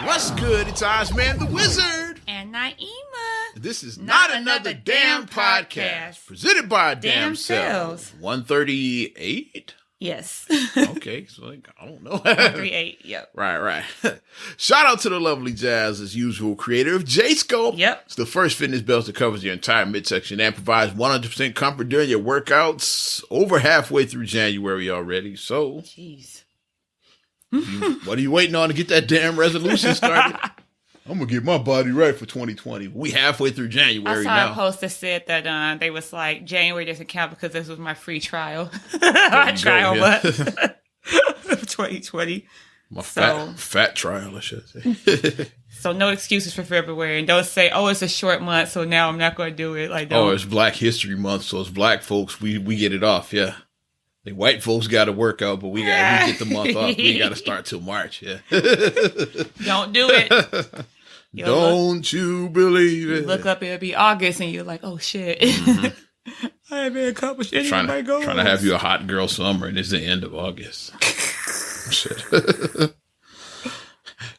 What's good? It's Ozman the Wizard. And Naima. This is Not Another Damn Podcast. Presented by Damn Cells. 138? Yes. Okay, so like, I don't know. 138, yep. Right. Shout out to the lovely Jazz, as usual, creator of J-Scope. Yep. It's the first fitness belt that covers your entire midsection and provides 100% comfort during your workouts. Over halfway through January already, so... Jeez. What are you waiting on to get that damn resolution started? I'm going to get my body right for 2020. We halfway through January now. I saw a post that said that they was like, January doesn't count because this was my free trial. My trial month of 2020. My fat trial, I should say. So no excuses for February. And don't say, oh, it's a short month, so now I'm not going to do it. Like, don't. Oh, it's Black History Month, so as black folks, we get it off, yeah. The white folks got to work out, but we get the month off. We got to start till March, yeah. Don't do it. Don't you believe it? You look up, it'll be August, and you're like, oh, shit. Mm-hmm. I haven't accomplished any of my goals. Trying to have you a hot girl summer, and it's the end of August. Shit.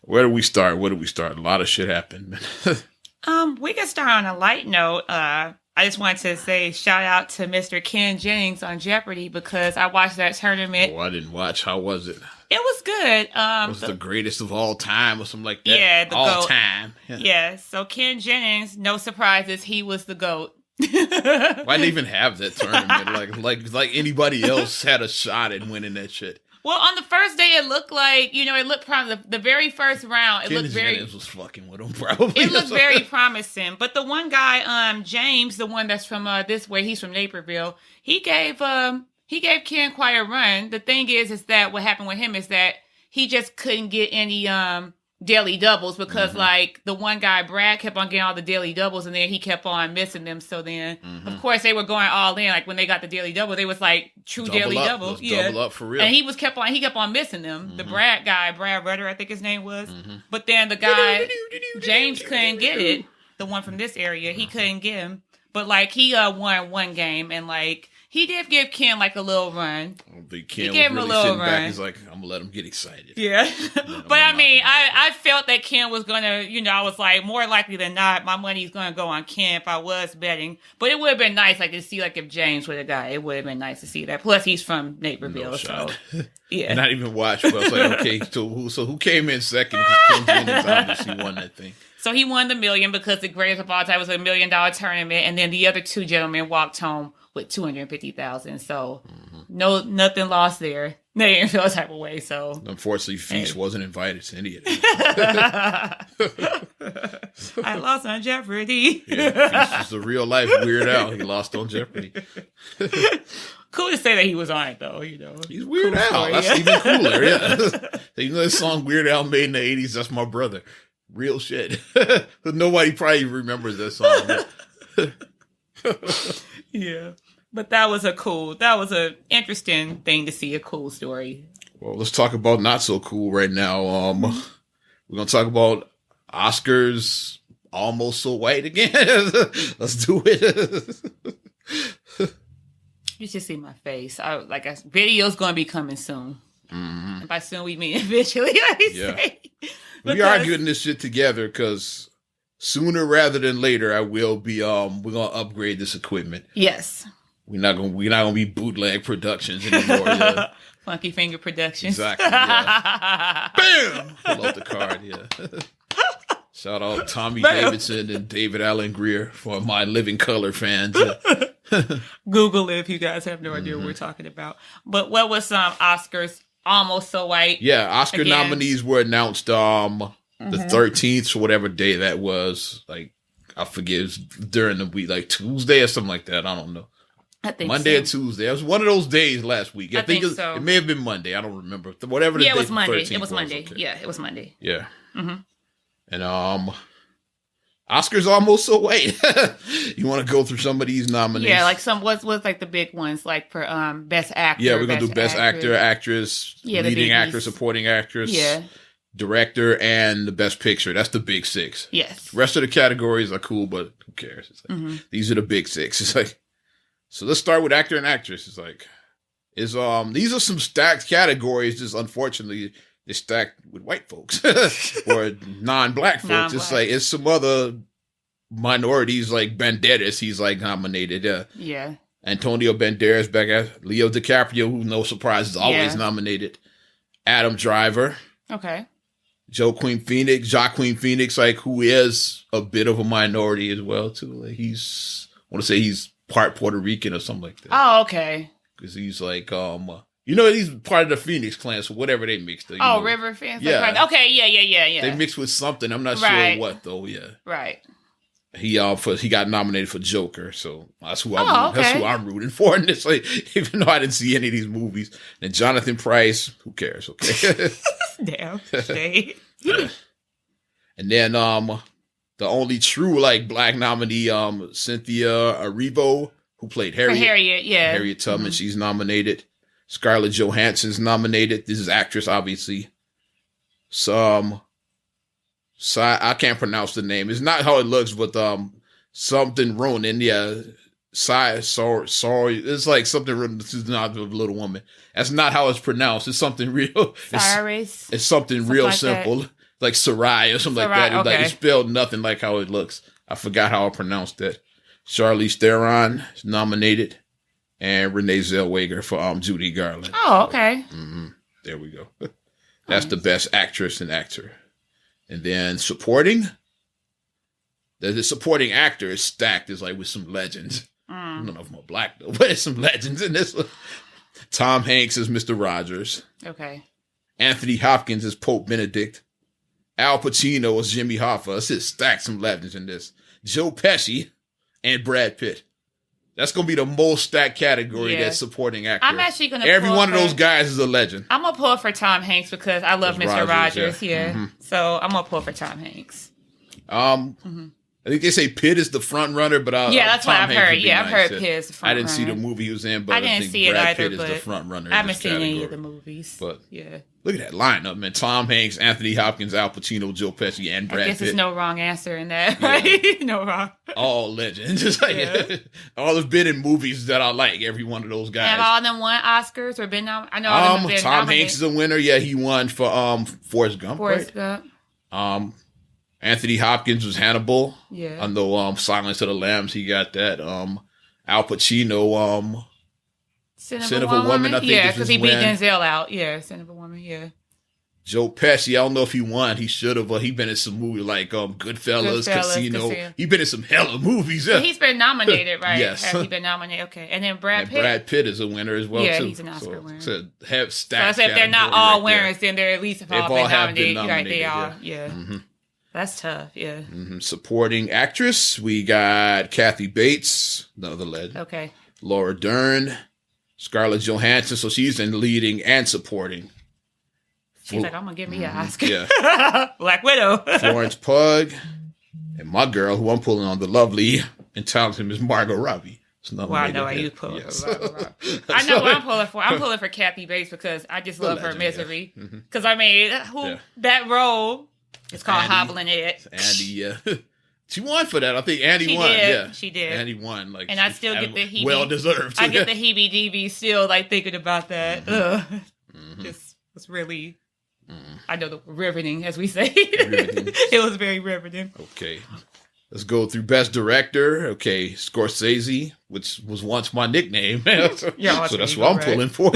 Where do we start? A lot of shit happened. We can start on a light note. I just wanted to say shout out to Mr. Ken Jennings on Jeopardy because I watched that tournament. Oh, I didn't watch. How was it? It was good. Was it the greatest of all time or something like that? Yeah, the all GOAT. Time. Yeah. So Ken Jennings, no surprises, he was the GOAT. Why didn't even have that tournament? Like anybody else had a shot at winning that shit. Well, on the first day, it looked like, it looked promising. The very first round, Ken Jennings was fucking with him, probably. It looked very promising. But the one guy, James, the one that's from this way, he's from Naperville, he gave Ken quite a run. The thing is that what happened with him is that he just couldn't get any daily doubles because like the one guy, Brad, kept on getting all the daily doubles and then he kept on missing them. So then, of course, they were going all in. Like when they got the daily double, they was like true daily doubles. Yeah. Double up for real. And he kept on missing them. The Brad guy, Brad Rudder, I think his name was. But then the guy, James couldn't get it. The one from this area, he couldn't get him. But like he won one game and like he did give Ken like a little run. I don't think Ken was really sitting back. He's like, I'm going to let him get excited. Yeah. But I mean, I felt that Ken was going to, I was like, more likely than not, my money's going to go on Ken if I was betting. But it would have been nice, like, to see, like, if James would have got it. It would have been nice to see that. Plus, he's from Naperville, no so. Shot. Yeah. And not even watch, but I was like, okay, so who came in second? Because Ken Jennings obviously won that thing. So he won the $1 million because the greatest of all time was $1 million tournament. And then the other two gentlemen walked home with $250,000. So nothing lost there. They didn't feel a type of way. So unfortunately, Feast wasn't invited to any of that. I lost on Jeopardy. Yeah, Feast was the real life Weird Al. He lost on Jeopardy. Cool to say that he was on it, though. He's Weird Al. That's even cooler. Yeah, that song Weird Al made in the '80s. That's my brother. Real shit. Nobody probably remembers that song. Yeah. But that was an interesting thing to see, a cool story. Well, let's talk about not so cool right now. We're going to talk about Oscars Almost So White again. Let's do it. You should see my face. Video's going to be coming soon. And by soon, we mean eventually, say. We are getting this shit together because sooner rather than later, I will be, we're going to upgrade this equipment. Yes. We're not gonna be bootleg productions anymore. Yeah. Funky Finger Productions. Exactly. Yeah. Bam! Pull out the card. Yeah. Shout out Tommy Davidson and David Allen Greer for my Living Color fans. Yeah. Google it if you guys have no idea what we're talking about. But what was Oscars Almost So White? Yeah, Oscar nominees were announced the 13th or whatever day that was. Like I forget, it was during the week, like Tuesday or something like that. I don't know. I think Monday or Tuesday. It was one of those days last week. I think so. It may have been Monday. I don't remember. Whatever the day. It was Monday. It was Monday. Okay. Yeah, it was Monday. Yeah. And Oscars Almost So White. You want to go through some of these nominees? Yeah, like what's like the big ones, like for Best Actor. Yeah, we're gonna do Best Actor, Actress, Leading Actor, Supporting Actress, Director, and the Best Picture. That's the big six. Yes. The rest of the categories are cool, but who cares? It's like, these are the big six. It's like, so let's start with Actor and Actress. It's like, these are some stacked categories. Just unfortunately, it's stacked with white folks or non-black folks. Non-black. It's like it's some other minorities like Banderas. He's like nominated. Yeah. Antonio Banderas back at Leo DiCaprio, who no surprise is always nominated. Adam Driver. Okay. Joaquin Phoenix, like who is a bit of a minority as well too. Like I want to say he's part Puerto Rican or something like that. Oh, okay. Because he's like he's part of the Phoenix clan, so whatever they mixed. River fans. Yeah. Okay. Yeah. They mixed with something. I'm not sure what though. Yeah. Right. He got nominated for Joker, so that's who I'm rooting for in this. Like, even though I didn't see any of these movies, and Jonathan Pryce, who cares? Okay. Damn. Shade. Yeah. And then the only true like black nominee, Cynthia Erivo, who played Harriet. Harriet Tubman, she's nominated. Scarlett Johansson's nominated. This is actress, obviously. I can't pronounce the name. It's not how it looks, but something Ronan. Yeah, sorry. It's like something Ronan. This is not a little woman. That's not how it's pronounced. It's something real. It's something real like simple, that. Like Sarai or something like that. Okay. Like it's spelled nothing like how it looks. I forgot how I pronounced that. Charlize Theron is nominated, and Renee Zellweger for Judy Garland. Oh, okay. There we go. That's the best actress and actor. And then supporting, the supporting actor is stacked. Is like with some legends. I don't know if I'm black though, but there's some legends in this one. Tom Hanks is Mr. Rogers. Okay. Anthony Hopkins is Pope Benedict. Al Pacino is Jimmy Hoffa. It's just stacked some legends in this. Joe Pesci and Brad Pitt. That's going to be the most stacked category that's supporting actor. I'm actually going to Every one of those guys is a legend. I'm going to pull for Tom Hanks because I love Mr. Rogers. Yeah. So I'm going to pull for Tom Hanks. I think they say Pitt is the front runner, but that's what I've heard. Yeah, I've heard Pitt is the front runner. I didn't see the movie he was in, but I didn't see Brad it either, Pitt is the front runner. I haven't seen any of the movies. But yeah. Look at that lineup, man. Tom Hanks, Anthony Hopkins, Al Pacino, Joe Pesci, and Brad Pitt. I guess there's no wrong answer in that, right? No wrong. All legends. Just like all have been in movies that I like, every one of those guys. Have all of them won Oscars or been I know all of them been Tom nominated. Hanks is a winner. Yeah, he won for Forrest Gump. Gump. Anthony Hopkins was Hannibal. Yeah. I know Silence of the Lambs, he got that. Al Pacino, Sin of a Woman, I think. Yeah, because he beat Denzel out. Yeah, Sin of a Woman, yeah. Joe Pesci, I don't know if he won. He should have. He been in some movies like Goodfellas, Casino. He been in some hella movies. Yeah. He's been nominated, right? Yes. Has he been nominated? Okay. And then Brad Pitt. Brad Pitt is a winner as well, too. He's an Oscar winner. So have stats. So if they're not all winners, then they're at least have all been nominated. Right, they all, yeah. Mm-hmm. That's tough, yeah. Mm-hmm. Supporting actress, we got Kathy Bates, another legend. Okay. Laura Dern, Scarlett Johansson, so she's in leading and supporting. She's like, I'm going to give me an Oscar. Yeah. Black Widow. Florence Pugh, and my girl, who I'm pulling on, the lovely and talented Miss Margot Robbie. Well, I know why you pull for Margot. I know what I'm pulling for. I'm pulling for Kathy Bates because I just love her misery. Because, I mean, that role... It's called Hobbling It. Andy, she won for that. I think Andy won. Yeah, she did. Andy won. And I still get the heebie. Well deserved. I get the heebie-jeebies still, like, thinking about that. Just was really, I know, riveting, as we say. It was very riveting. Okay. Let's go through Best Director. Okay, Scorsese, which was once my nickname. So that's what I'm pulling for.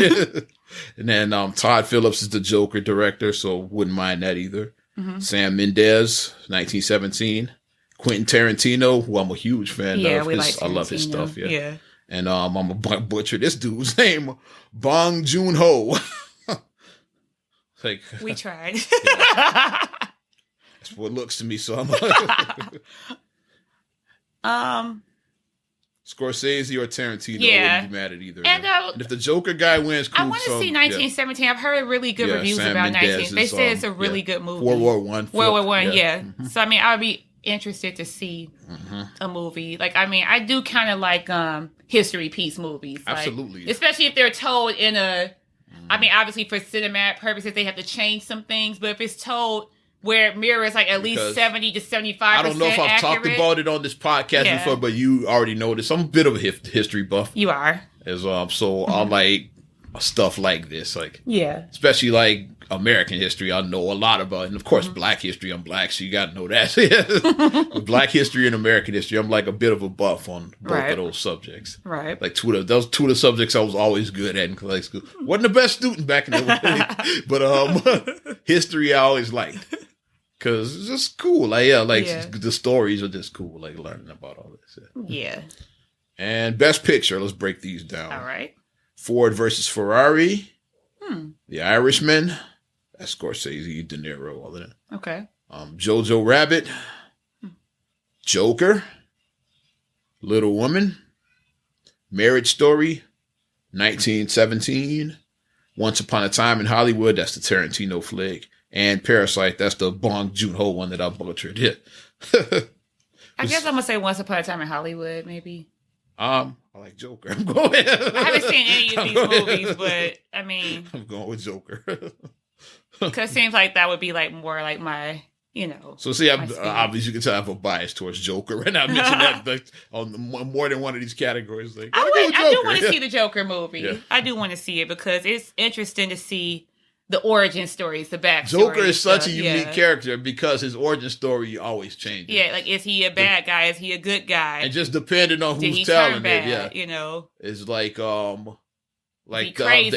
And then Todd Phillips is the Joker director, so wouldn't mind that either. Sam Mendes, 1917. Quentin Tarantino, who I'm a huge fan of. I love his stuff. Yeah. And I'm a butcher this dude's name, Bong Joon-ho. We tried. That's what it looks to me. So I'm Scorsese or Tarantino, I wouldn't be mad at either. And if the Joker guy wins, cool. I want to see 1917. I've heard really good reviews about 19. They say it's a really good movie. World War I. World War I, yeah. So, I mean, I would be interested to see a movie. Like, I mean, I do kind of like history piece movies. Absolutely. Like, especially if they're told in a... I mean, obviously, for cinematic purposes, they have to change some things. But if it's told... where it mirrors like at least 70 to 75%. I don't know if I've talked about it on this podcast before, but you already know this. I'm a bit of a history buff. You are. So I like stuff like this, like Yeah. especially like American history. I know a lot about, and of course, Black history. I'm Black, so you got to know that. Black history and American history. I'm like a bit of a buff on both of those subjects. Right. Like those two of the subjects I was always good at in high school. Wasn't the best student back in the day, but history I always liked because it's just cool. Like the stories are just cool. Like learning about all this. Yeah. And best picture. Let's break these down. All right. Ford versus Ferrari. The Irishman. That's Scorsese, De Niro, all of that. Okay. Jojo Rabbit. Joker. Little Woman. Marriage Story. 1917. Once Upon a Time in Hollywood. That's the Tarantino flick. And Parasite. That's the Bong Joon-ho one that I butchered. Yeah. I guess I'm going to say Once Upon a Time in Hollywood, maybe. I like Joker. I'm going. I haven't seen any of these movies, but I mean, I'm going with Joker. Because it seems like that would be like more like my, So see, obviously you can tell I have a bias towards Joker, and I mentioned that like, on more than one of these categories. Like, I do want to see the Joker movie. Yeah. I do want to see it because it's interesting to see the origin stories, the backstory. Joker is such a unique character because his origin story always changes. Yeah, like is he a bad guy? Is he a good guy? And just depending on who's telling it, it's like the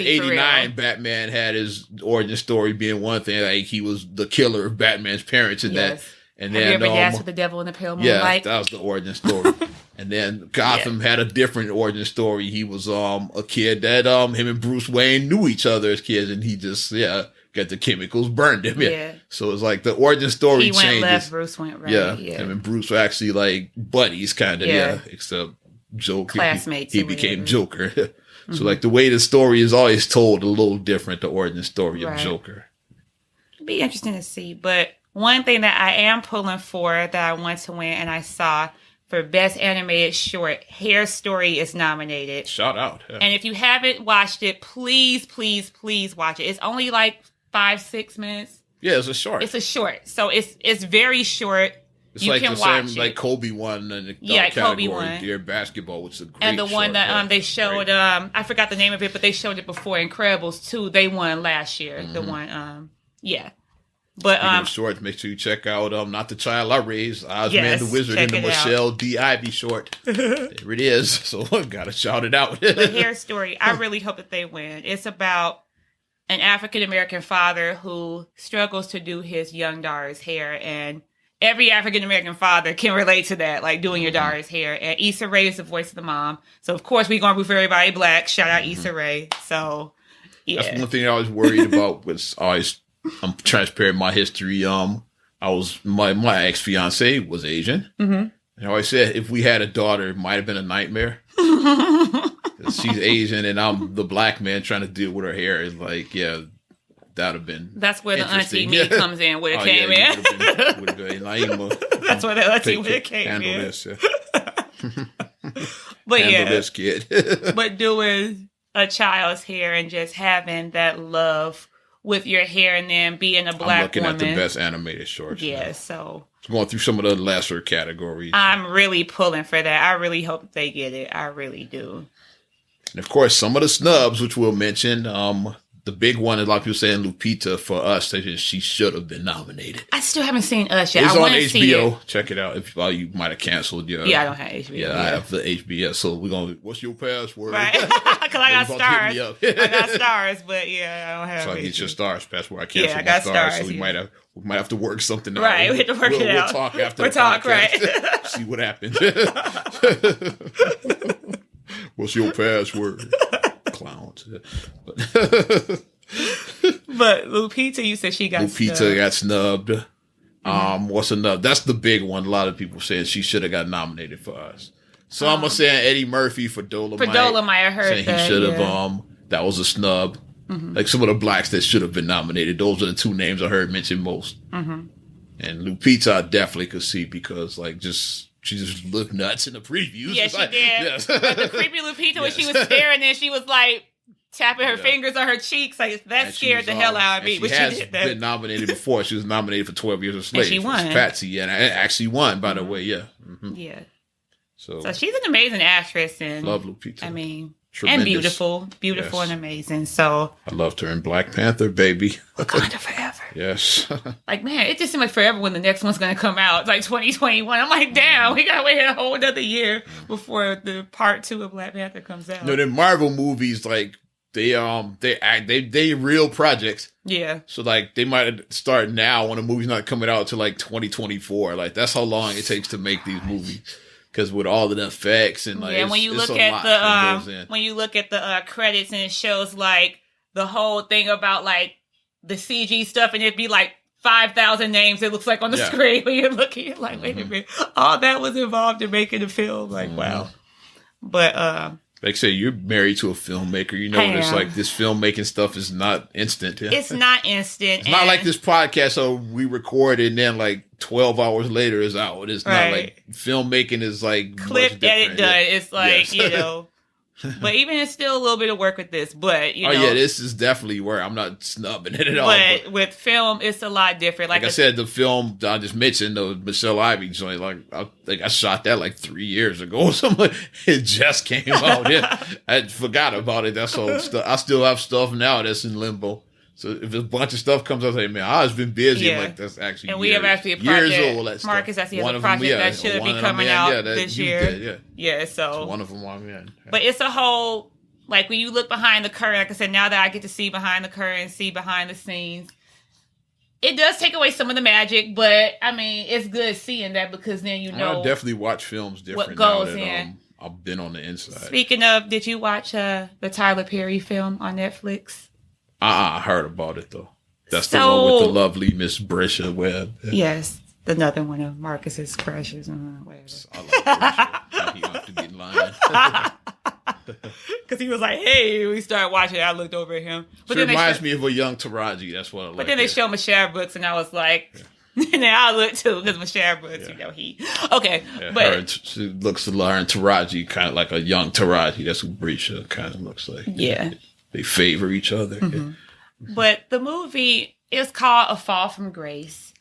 89 Batman had his origin story being one thing, like he was the killer of Batman's parents and that. And have you ever danced with the devil in the pale moonlight? Yeah, that was the origin story. And then Gotham had a different origin story. He was a kid that him and Bruce Wayne knew each other as kids, and he just got the chemicals burned him. Yeah. So it's like the origin story changes. He went left, Bruce went right. Yeah. Him and Bruce were actually like buddies, kind of. Yeah. Except Joker, classmates. He became Joker. So like the way the story is always told a little different. The origin story of Joker. It'd be interesting to see, but. One thing that I am pulling for that I want to win, and I saw for Best Animated Short, Hair Story is nominated. Shout out. Yeah. And if you haven't watched it, please, please, please watch it. It's only like 5-6 minutes. Yeah, it's a short. It's a short. So it's very short. It's you like can the watch same, it. Like Kobe won in the category, Kobe won. Dear Basketball, which is a great And the short, one that they showed, I forgot the name of it, but they showed it before, Incredibles 2. They won last year. The one, But Speaking of short, make sure you check out Not the Child I Raised, Ozman the Wizard, and the Michelle D. Ivy short. There it is. So I gotta shout it out. The Hair Story, I really hope that they win. It's about an African American father who struggles to do his young daughter's hair, and every African American father can relate to that, like doing your daughter's hair. And Issa Rae is the voice of the mom, so of course we're gonna root for everybody Black. Shout out Issa Rae. So yeah, that's one thing I was worried about. Was always. I'm transparent my history. My ex fiance was Asian. Mm-hmm. And I always said if we had a daughter, it might have been a nightmare. She's Asian and I'm the Black man trying to deal with her hair. It's like, that'd have been. That's where the auntie me comes in. Would have came in. That's where the auntie would have came in. Handle this. But handle this kid. But doing a child's hair and just having that love. With your hair and then being a Black woman. I'm looking at the Best Animated Shorts. Yeah, so. Going through some of the lesser categories. I'm really pulling for that. I really hope they get it. I really do. And of course, some of the snubs, which we'll mention, the big one, a lot of people saying Lupita for Us, she should have been nominated. I still haven't seen Us yet. It's on HBO. Check it out. If you might have canceled your. Yeah, I don't have HBO. Yeah, I have the HBO. So we're going to, what's your password? Right. Because I got stars. I got stars, but I don't have So I get your stars password. I canceled I got my stars. So we might have to work something out. Right, we have to work it out. We'll talk after the podcast. Right. See what happens. What's your password? Clowns. But Lupita, you said she got Lupita snubbed. got snubbed. What's another? That's the big one. A lot of people saying she should have got nominated for Us. Some are saying Eddie Murphy for Dolomite. For Dolomite, I heard saying that. He should have. That was a snub. Mm-hmm. Like some of the Blacks that should have been nominated. Those are the two names I heard mentioned most. Mm-hmm. And Lupita, I definitely could see because she just looked nuts in the previews. Yeah, she did. Yes. The creepy Lupita when she was staring and she was like tapping her fingers on her cheeks, like that scared the hell out of me. She has been nominated before. She was nominated for 12 Years a Slave. And she won. Patsy, and I actually won, by the way. Yeah. Mm-hmm. Yeah. So she's an amazing actress, and love Lupita. I mean, Tremendous. And beautiful Yes. and amazing. So I loved her in Black Panther, baby. Wakanda forever. Yes. Like, man, it just seemed like forever when the next one's gonna come out. It's like 2021. I'm like, damn, we gotta wait a whole another year before the part 2 of Black Panther comes out. No, the Marvel movies, like they real projects. Yeah. So like they might start now when the movie's not coming out till like 2024. Like that's how long it takes to make these movies. Because with all of the effects and like, yeah, when you it's look a at lot that goes the in. when you look at the credits and it shows like the whole thing about like the CG stuff and it'd be like 5,000 names it looks like on the Yeah. screen when you're looking you're like, wait a minute, all that was involved in making the film. Like, wow. But Like I say, you're married to a filmmaker. You know, I it's am. like this filmmaking stuff is not instant. it's not instant. It's not like this podcast. So we record it and then like 12 hours later is out. It's not Right. like filmmaking is like clip, much edit, different. done. Yeah. It's like, Yes. you know. But even it's still a little bit of work with this. But, you Oh know. yeah, this is definitely where I'm not snubbing it at all. But with film, it's a lot different. Like I said, the film I just mentioned, the Michelle Ivy joint, like I think I shot that like 3 years ago or something. It just came out. Yeah, I forgot about it. That's all stuff. I still have stuff now that's in limbo. So if a bunch of stuff comes out, I say, man, I've been busy. Yeah. Like that's actually And we years, have actually a years project. old. That Marcus stuff. actually has One a of them, project that should one be of them, coming yeah, out yeah, that this you year. did, yeah. Yeah, so. One of them, yeah. But it's a whole, like when you look behind the curtain, like I said, now that I get to see behind the curtain, see behind the scenes, it does take away some of the magic, but I mean, it's good seeing that because then you know. I definitely watch films different goes now that in. I've been on the inside. Speaking of, did you watch the Tyler Perry film on Netflix? I heard about it though. That's the So- one with the lovely Miss Brisha Webb. Yes, another one of Marcus's crushes. Whatever. I like Brisha. He ought to get in line. Because he was like, hey, we started watching it. I looked over at him. It reminds me of a young Taraji. That's what I like. But then they showed Michelle Brooks, and I was like, and then I looked too, because Michelle Brooks, you know, okay. Yeah, but she looks to her and Taraji kind of like a young Taraji. That's what Brisha kind of looks like. yeah. They favor each other. But the movie is called A Fall from Grace.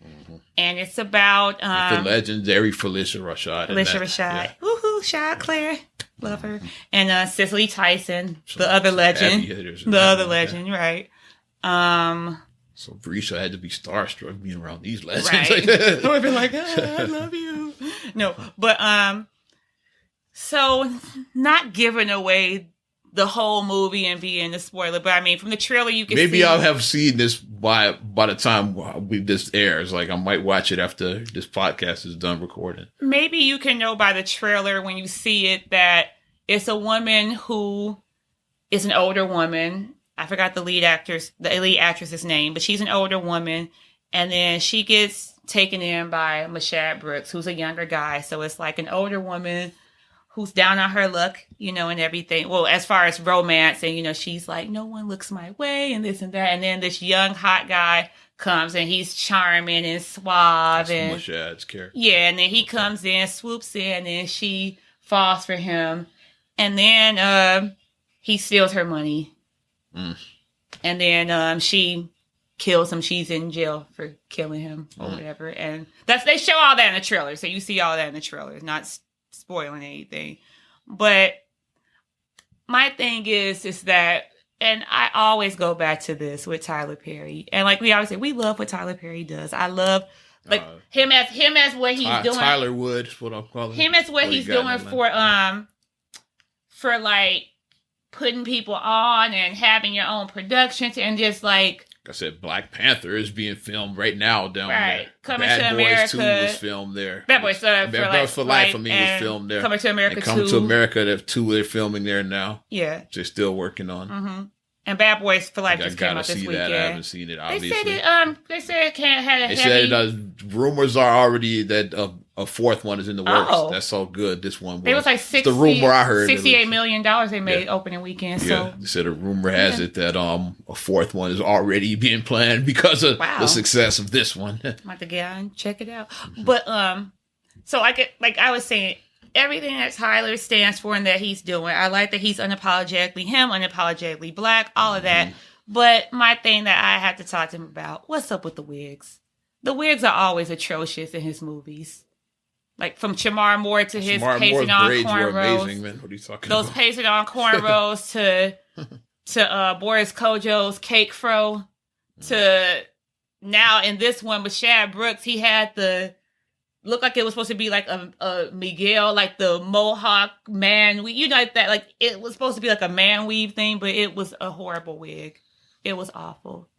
And it's about The legendary Felicia Rashad. Felicia Rashad. Woohoo, Shad Claire. Love her. And Cicely Tyson, the other legend. The other legend, right. So Brisha had to be starstruck being around these legends. Right. I would be like, I love you. No, but so not giving away the whole movie and being a spoiler, but I mean, from the trailer you can see. Maybe I'll have seen this by the time this airs. Like I might watch it after this podcast is done recording. Maybe you can know by the trailer when you see it that it's a woman who is an older woman. I forgot the lead actress's name, but she's an older woman. And then she gets taken in by Mashad Brooks, who's a younger guy. So it's like an older woman who's down on her luck, you know, and everything. Well, as far as romance, and, you know, she's like, no one looks my way and this and that. And then this young, hot guy comes and he's charming and suave. That's Mashad's character. Yeah, and then he comes in, swoops in, and she falls for him. And then he steals her money. And then she kills him. She's in jail for killing him or whatever. And they show all that in the trailer. So you see all that in the trailer. Not spoiling anything. But my thing is that, and I always go back to this with Tyler Perry. And like we always say, we love what Tyler Perry does. I love like him as what he's doing. Tyler Wood is what I'm calling him as what he's doing for like putting people on and having your own productions and just like I said, Black Panther is being filmed right now down right. there. Coming Bad to Boys America 2 was filmed there. Bad Boys for Life, I mean, was filmed there. Coming to America and Coming 2. to America, they're filming there now. Yeah. They're still working on. Mm-hmm. And Bad Boys for Life just came out this weekend. I haven't seen it, obviously. They said it can't have a They heavy... said rumors are already that a fourth one is in the works. Oh. That's how good this one was. It was like the rumor I heard. $68 million they made opening weekend. So they said a rumor has it that a fourth one is already being planned because of the success of this one. I'm about to get out and check it out. But so I get like I was saying, everything that Tyler stands for and that he's doing, I like that he's unapologetically black, all of that. But my thing that I had to talk to him about, what's up with the wigs? The wigs are always atrocious in his movies. Like from Shamar Moore to his Shamar pasted Moore's on braids were cornrows. amazing, man. What are you talking Those about? pasted on cornrows to Boris Kojo's cake fro to now in this one with Shad Brooks, he had the looked like it was supposed to be like a Miguel, like the Mohawk man. You know, like that, like it was supposed to be like a man weave thing, but it was a horrible wig. It was awful.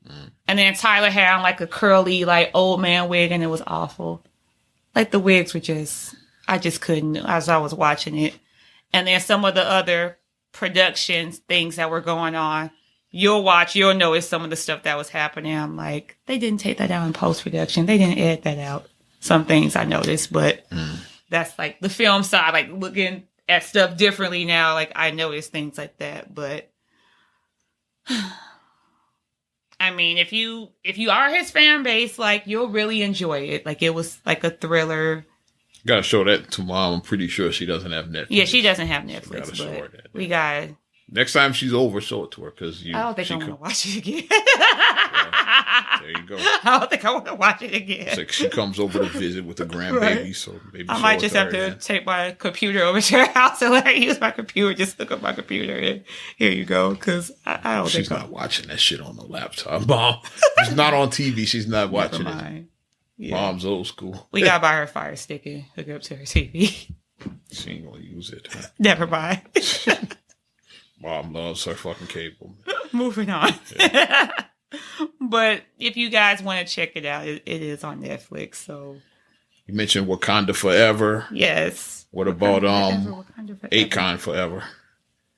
And then Tyler had on like a curly, like old man wig, and it was awful. Like the wigs were just, I just couldn't as I was watching it. And then some of the other productions, things that were going on, you'll know it's some of the stuff that was happening. I'm like, they didn't take that out in post-production. They didn't edit that out. Some things I noticed, but that's like the film side, like looking at stuff differently now. Like I noticed things like that, but I mean, if you are his fan base, like you'll really enjoy it. Like it was like a thriller. Gotta show that to Mom. I'm pretty sure she doesn't have Netflix. Yeah, she doesn't have Netflix, Gotta show her but that. we got. Next time she's over, show it to her because I don't think I want to watch it again. There you go. I don't think I want to watch it again. It's like she comes over to visit with the grandbaby, Right. so maybe I show might it just to have her to again. take my computer over to her house and let her use my computer. Just look up my computer and here you go. Because I don't She's think not watching that shit on the laptop. Mom, it's not on TV. She's not watching Never it. mind. Yeah. Mom's old school. We gotta buy her a Fire Stick and hook it up to her TV. She ain't gonna use it. Never mind. Mom loves her fucking cable. Moving on. But if you guys want to check it out, it is on Netflix. So You mentioned Wakanda Forever. yes. What about Wakanda Forever. Akon Forever?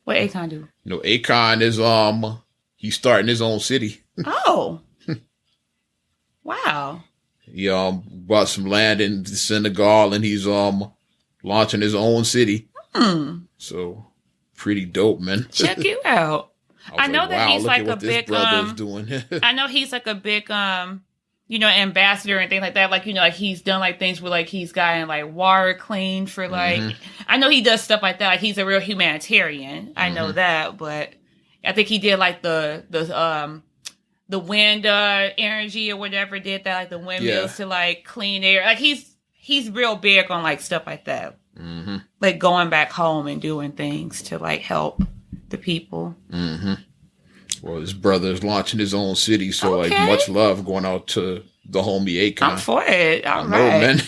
What Akon do? You know, Akon is he's starting his own city. Oh. Wow. He bought some land in Senegal and he's launching his own city. So pretty dope, man. Check you out. was I know that he's look like at a what this big brother is doing. I know he's like a big ambassador and things like that. Like, like he's done like things where like he's gotten like water cleaned for like I know he does stuff like that. Like he's a real humanitarian. I know that, but I think he did like the wind energy or whatever did that, like the windmills to like clean air. Like he's real big on like stuff like that. Like going back home and doing things to like help the people. Well, his brother is launching his own city, so Okay. like much love going out to the homie Akon. I'm for it. All I know, right. man.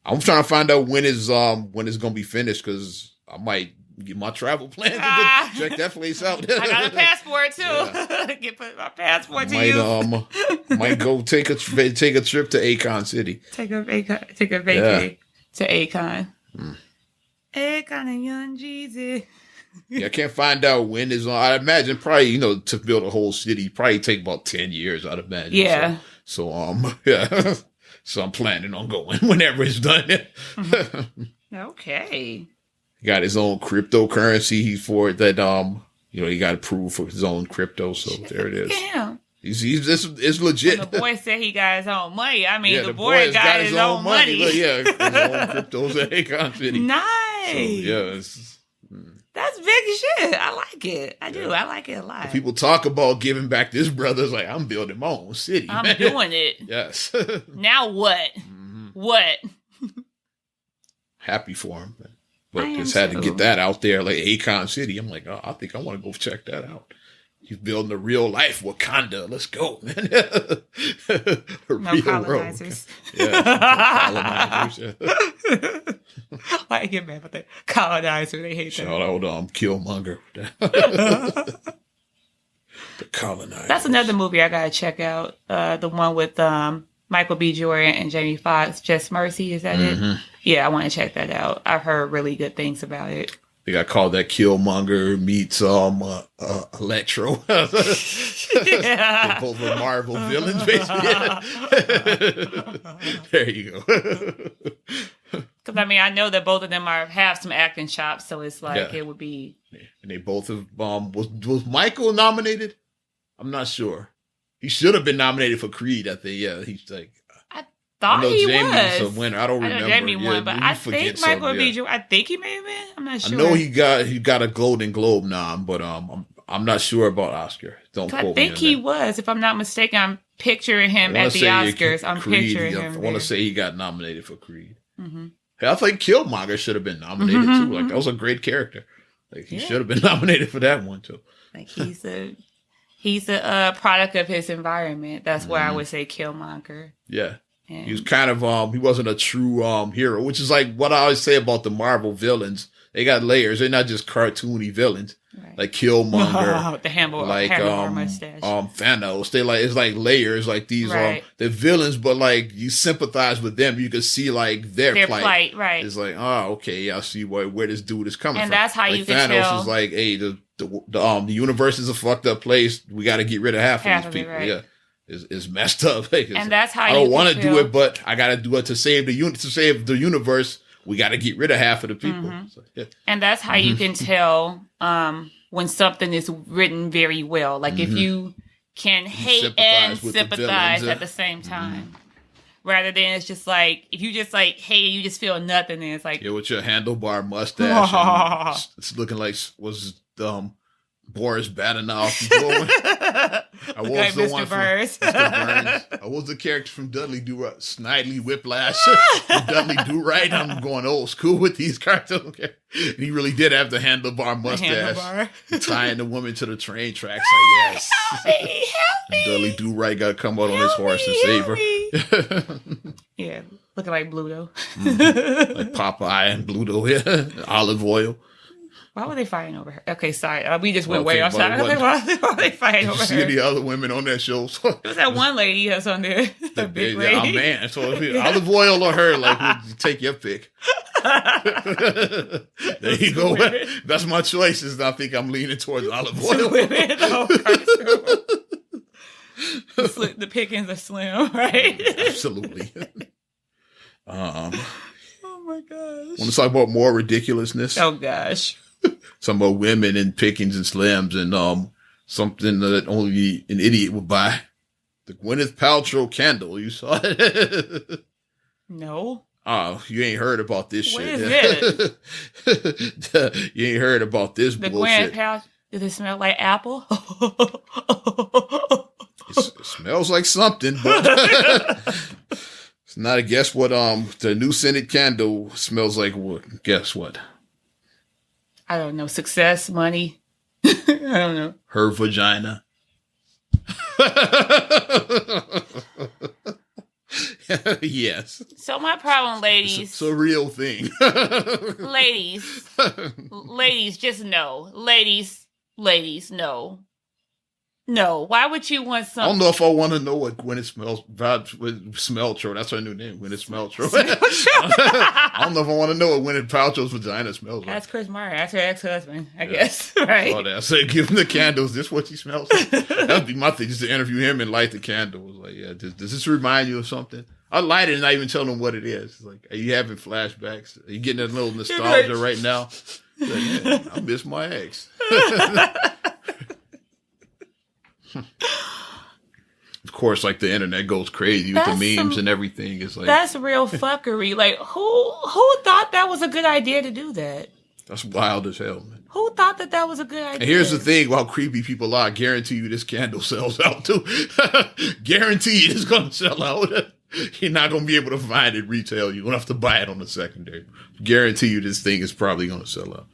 I'm trying to find out when it's gonna be finished because I might get my travel plans and check that place out. I got a passport too. Yeah. Put my passport to you. Might go take a trip to Akon City. Take a vacay to Akon. Akon and Young Jeezy. Yeah, I can't find out when it's on. I imagine probably, to build a whole city, probably take about 10 years, I'd imagine. Yeah. So yeah. So I'm planning on going whenever it's done. Okay. He got his own cryptocurrency. He's for it that, he got approved for his own crypto. So there it is. Damn. It's legit. And the boy said he got his own money. I mean, Yeah, the boy got his own money. But yeah, his own cryptos at Akon City. Nice. So, yeah, That's big shit. I like it. I do. I like it a lot. people talk about giving back this brother's like, I'm building my own city. I'm man. doing it. Yes. Now what? What? Happy for him. Man. But I am just had to too. get that out there, like Akon City. I'm like, I think I want to go check that out. He's building a real life Wakanda. Let's go, man. No colonizers. Colonizers. Yeah. Why I get mad about that? Colonizer. They hate Shout that. out Killmonger. The colonizer. That's another movie I gotta check out. The one with Michael B. Jordan and Jamie Foxx. Just Mercy. Is that it? Yeah, I want to check that out. I've heard really good things about it. They got called that Killmonger meets Electro. They're both are Marvel villains, basically. There you go. Because I mean, I know that both of them have some acting chops, so it's like it would be. And they both have. Was Michael nominated? I'm not sure. He should have been nominated for Creed. I think. Yeah, he's like. Thought he Jamie was a winner. I don't remember. Jamie won, but you I forget think Michael some, B. Jordan. I think he may have been. I'm not sure. I know he got a Golden Globe nom, but I'm not sure about Oscar. Don't I quote me. think he was, if I'm not mistaken. I'm picturing him at the Oscars. I'm picturing him. I want to say he got nominated for Creed. Mm-hmm. I think Killmonger should have been nominated too. Like that was a great character. Like he should have been nominated for that one too. Like he's a product of his environment. That's why I would say Killmonger. Yeah. And He was kind of he wasn't a true hero, which is like what I always say about the Marvel villains. They got layers. They're not just cartoony villains. Right. Like Killmonger, the handlebar mustache. Thanos. They like it's like layers. Like these they're villains, but like you sympathize with them. You can see like their plight. Right? It's like, oh, okay, I see where this dude is coming and from. that's how like you Thanos can tell. is like, hey, the universe is a fucked up place. We got to get rid of half of these people. Right. Yeah. Is messed up. And that's how I don't want to do it, but I got to do it to save the universe. We got to get rid of half of the people. So, yeah. And that's how you can tell when something is written very well. Like if you can hate and sympathize at the same time. Rather than it's just like, if you just like hate, you just feel nothing. And it's like, yeah, with your handlebar mustache. It's looking like was Boris Badenoff. I was like the Mr. one Burns. from Mr. Burns. I was the character from Dudley Snidely Whiplash. Dudley Do Right. I'm going old school with these cartoons. Okay. And he really did have the handlebar mustache. Tying the woman to the train tracks. Like, yes. Help me. Dudley Do Right got to come out on his horse and save her. Yeah, looking like Bluto. Like Popeye and Bluto. Yeah. Olive oil. Why were they fighting over her? Okay, sorry. We just went way outside. Why were they fighting over her? See the other women on that show. It was that one lady that's on there. The big lady. Oh, man. So olive oil or her, like, take your pick. There you go. That's my choices. I think I'm leaning towards olive oil. The pickings are slim, right? Absolutely. Oh my gosh. Want to talk about more ridiculousness? Oh gosh. Some about women and pickings and slims and something that only an idiot would buy. The Gwyneth Paltrow candle. You saw it? No. Oh, you ain't heard about this what shit. Is it? You ain't heard about this the bullshit. Gwyneth Paltrow. Does it smell like apple? It smells like something, but it's not a guess what the new scented candle smells like. What? Guess what? I don't know. Success, money. I don't know. Her vagina. Yes. So my problem, ladies. It's a real thing. Ladies, just no. Ladies, no. No. Why would you want something? I don't know if I want to know what Gwyneth Smeltro. That's her new name, Gwyneth Smeltro. I don't know if I want to know what Gwyneth Paltrow's vagina smells like. That's Chris Martin. That's her ex-husband, I guess. Right? Oh, I said, give him the candles. This is what he smells like. That'd be my thing, just to interview him and light the candle. Like, yeah, does this remind you of something? I light it and not even tell them what it is. It's like, are you having flashbacks? Are you getting a little nostalgia right now? Like, yeah, I miss my ex. Of course, like the internet goes crazy with the memes and everything. It's like that's real fuckery. Like who thought that was a good idea to do that? That's wild as hell, man. Who thought that was a good idea? And here's the thing about creepy people are. I guarantee you this candle sells out too. Guaranteed it's going to sell out. You're not going to be able to find it retail. You're going to have to buy it on the secondary. Guarantee you this thing is probably going to sell out.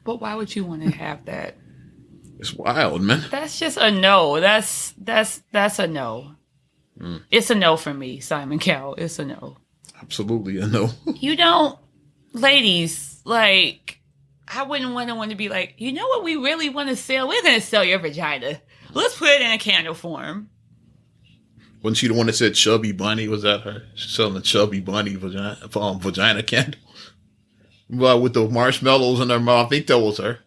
But why would you want to have that? It's wild, man. That's just a no. That's a no. It's a no for me, Simon Cowell. It's a no. Absolutely a no. You don't, ladies, like, I wouldn't want to be like, you know what we really want to sell? We're going to sell your vagina. Let's put it in a candle form. Wasn't she the one that said Chubby Bunny? Was that her? She's selling a Chubby Bunny vagina candle. Well, with the marshmallows in her mouth. I think that was her.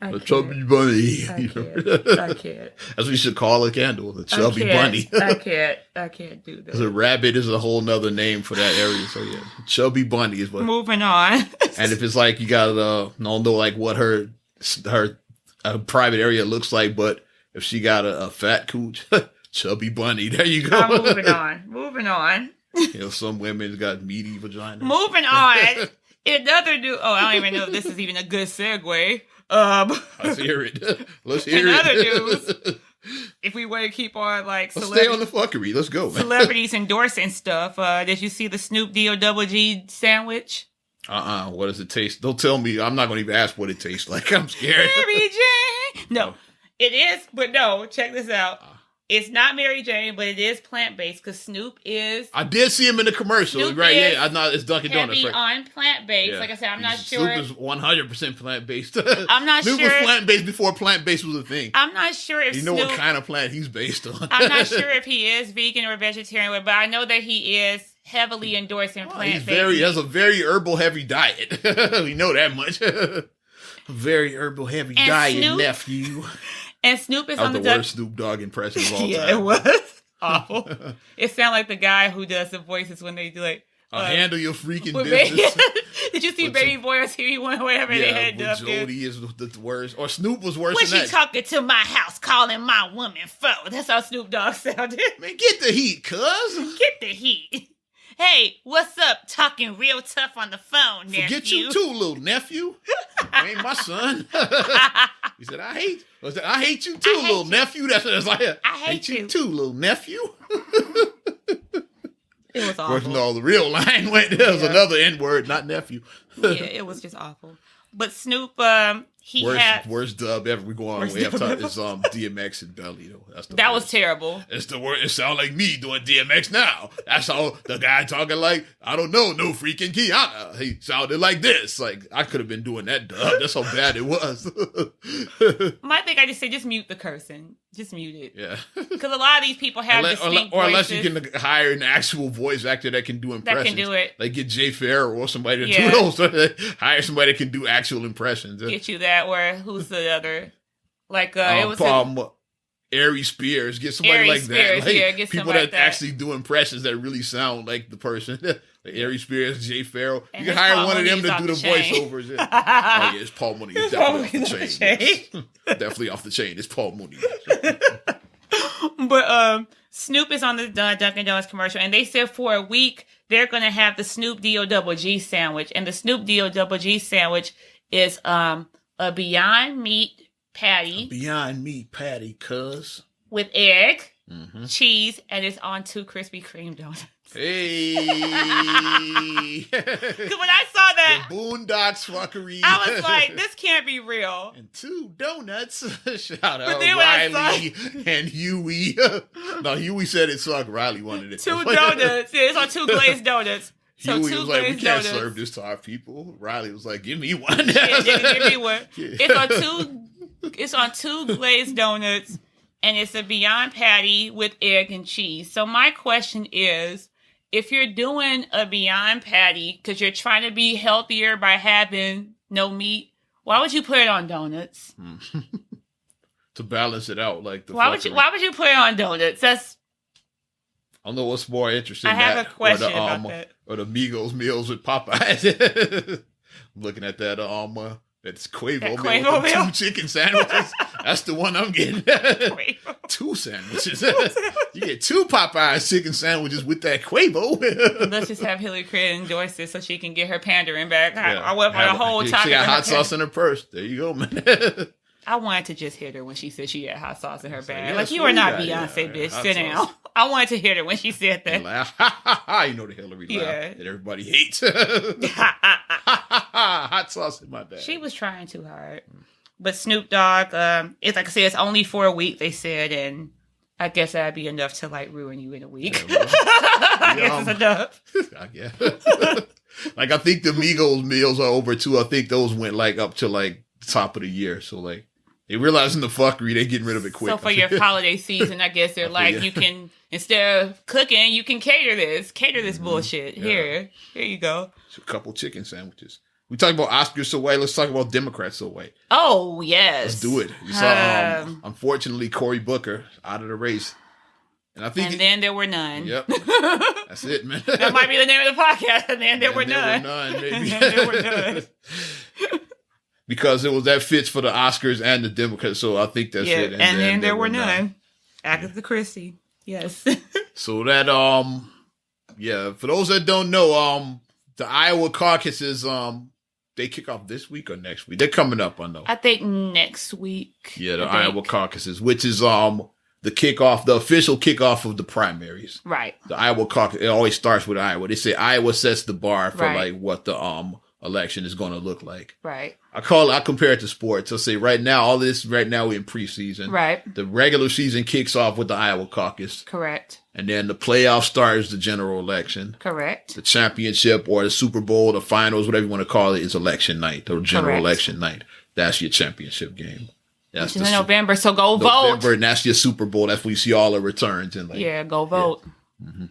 The Chubby Bunny. I can't. That's what you should call a candle. The Chubby Bunny. I can't do that. Because a rabbit is a whole nother name for that area. So yeah, Chubby Bunny is what. Moving on. And if it's like you got don't know like what her private area looks like, but if she got a fat cooch, Chubby Bunny. There you go. Moving on. You know, some women's got meaty vaginas. Moving on. Another new. Oh, I don't even know if this is even a good segue. Let's hear it. Let's hear In it. other news, if we want to keep on like Let's stay on the fuckery. Let's go, man. celebrities endorsing stuff, did you see the Snoop D-O-double-G sandwich? What does it taste? Don't tell me. I'm not going to even ask what it tastes like. I'm scared. Mary Jane. No, it is, but no, check this out. It's not Mary Jane, but it is plant-based because Snoop is... I did see him in the commercial, Snoop right? is Yeah, I know it's Dunkin' Donuts, heavy right? on plant-based. Yeah. Like I said, I'm not Snoop sure. is 100% plant-based. I'm not Snoop sure. was plant-based before plant-based was a thing. I'm not sure if You know Snoop... what kind of plant he's based on. I'm not sure if he is vegan or vegetarian, but I know that he is heavily endorsing plant-based. He has a very herbal-heavy diet. We know that much. A very herbal-heavy And diet, Snoop- nephew. And Snoop is That on was the the worst Snoop Dogg impression of all Yeah, time. it was awful. It sounded like the guy who does the voices when they do like. Handle your freaking with business. Did you see With Baby Boy on TV1, whatever they Yeah, had but dubbed in? Jody is the worst. Or Snoop was worse When than she that. talking to my house, calling my woman foe. That's how Snoop Dogg sounded. Man, get the heat, cuz. Get the heat. Hey, what's up? Talking real tough on the phone, nephew. Forget you too, little nephew. You ain't my son. He said, I hate you too, I hate little you. nephew. That's what it's like. I hate you. too, little nephew. It was Of course, awful. no, the real line went, there was Yeah. another N-word, not nephew. Yeah, it was just awful. But Snoop, he had... Worst dub ever. We go on Worst way up dub top. ever. It's DMX and Belly, though. That's the That worst. was terrible. It's the worst. It sound like me doing DMX now. That's all the guy talking like, I don't know, no freaking Kiana. He sounded like this. Like, I could have been doing that dub. That's how bad it was. My thing, I just say, just mute the cursing. Just mute it. Yeah. Because a lot of these people have distinct Unless voices. you can hire an actual voice actor that can do impressions. That can do it. Like get Jay Farrow or somebody to Yeah. do those. Hire somebody that can do actual impressions. Get you that, or who's the other? Like, it was Ari Spears. Get somebody Ari like Spears, that. Like, yeah, get people somebody that like that. actually do impressions that really sound like the person. Like Ari Spears, Jay Farrow. And You can his hire Paul one of them Mooney's to off do the the chain. voiceovers. Yeah. Oh, yeah, it's Paul Mooney. It's His Paul definitely off the Mooney's chain. off the chain. Yes. Definitely off the chain. It's Paul Mooney. But Snoop is on the Dunkin' Donuts commercial, and they said for a week they're going to have the Snoop D-O-double-G sandwich, and the Snoop D-O-double-G sandwich is a Beyond Meat patty Beyond Meat patty, cuz. with egg, Mm-hmm. cheese, and it's on 2 Krispy Kreme donuts. Hey. Because when I saw that, The Boondocks fuckery. I was like, this can't be real. And 2 donuts. Shout out then when I Riley and Huey. No, Huey said it sucked. Riley wanted it. 2 donuts. Yeah, it's on 2 glazed donuts. So Huey 2 was like, we glazed can't donuts. serve this to our people. Riley was like, give me one. Yeah, give me one. Yeah. It's on 2 glazed donuts, and it's a Beyond patty with egg and cheese. So my question is, if you're doing a Beyond patty because you're trying to be healthier by having no meat, why would you put it on donuts? To balance it out, like the Why would you put it on donuts? That's I don't know what's more interesting. I have that a question or the, about that. Or the Migos meals with Popeyes. I'm looking at that that's Quavo That meal Quavo with meal? 2 chicken sandwiches. That's the one I'm getting. Quavo. 2 sandwiches. You get 2 Popeyes chicken sandwiches with that Quavo. Let's just have Hillary Clinton endorse this so she can get her pandering back. Yeah. I went for the whole time. She got hot sauce in her purse. There you go, man. I wanted to just hit her when she said she had hot sauce in her bag. yeah, like, that's you what are you not got, Beyonce, yeah, bitch. hot Sit sauce. down. I wanted to hit her when she said that. Laugh. You know the Hillary laugh Yeah. that everybody hates. Hot sauce in my bag. She was trying too hard. But Snoop Dogg, it's like I said, it's only for a week, they said, and I guess that'd be enough to like ruin you in a week. Yeah, well, I guess it's enough. I guess. Like I think the Migos meals are over too. I think those went like up to like the top of the year. So like they realizing the fuckery, they getting rid of it quick. So for your holiday season, I guess they're like, yeah. you can, instead of cooking, you can cater this bullshit. Yeah. Here you go. A couple chicken sandwiches. We talk about Oscars so way. Let's talk about Democrats so way. Oh, yes. Let's do it. You saw, unfortunately, Cory Booker out of the race. And I think. And then there were none. Yep. That's it, man. That might be the name of the podcast. And then there were none. Maybe. There were none. Because it was that fits for the Oscars and the Democrats. So I think that's it. And then there were none. Agatha Christie. Yes. So that, yeah, for those that don't know, the Iowa caucuses, they kick off this week or next week? They're coming up, I know. I think next week. Yeah, the Iowa caucuses, which is the kickoff, the official kickoff of the primaries. Right. The Iowa caucus, it always starts with Iowa. They say Iowa sets the bar for Right. like what the election is going to look like. Right. I compare it to sports. I'll say right now, we're in preseason. Right. The regular season kicks off with the Iowa caucus. Correct. And then the playoff starts the general election. Correct. The championship or the Super Bowl, the finals, whatever you want to call it, is election night or general election night. That's your championship game. That's Which is in November, so go vote. November, and that's your Super Bowl. That's where you see all the returns. And go vote. Yeah. Mm-hmm.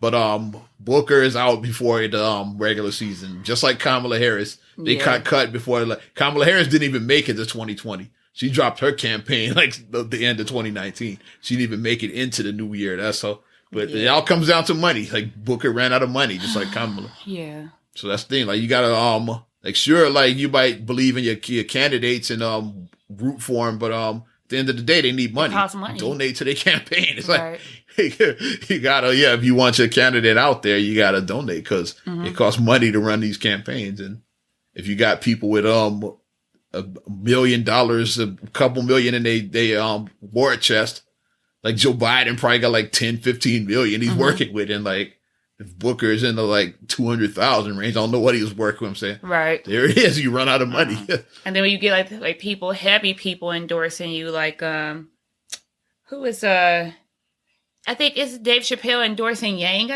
But Booker is out before the regular season, just like Kamala Harris. They cut before. Kamala Harris didn't even make it to 2020. She dropped her campaign like the end of 2019. She didn't even make it into the new year. That's how. But it all comes down to money. Like Booker ran out of money, just like Kamala. Yeah. So that's the thing. Like you gotta sure, like you might believe in your candidates and root for them, but at the end of the day, they need money. It costs money. Donate to their campaign. It's like you gotta, if you want your candidate out there, you gotta donate because it costs money to run these campaigns. And if you got people with $1 million, a couple million in they war chest, like Joe Biden probably got like 10, 15 million he's working with, and like if Booker is in the like 200,000 range, I don't know what he was working with. I'm saying, right there it is. You run out of money, and then when you get like people, heavy people endorsing you, like who is I think it's Dave Chappelle endorsing Yang.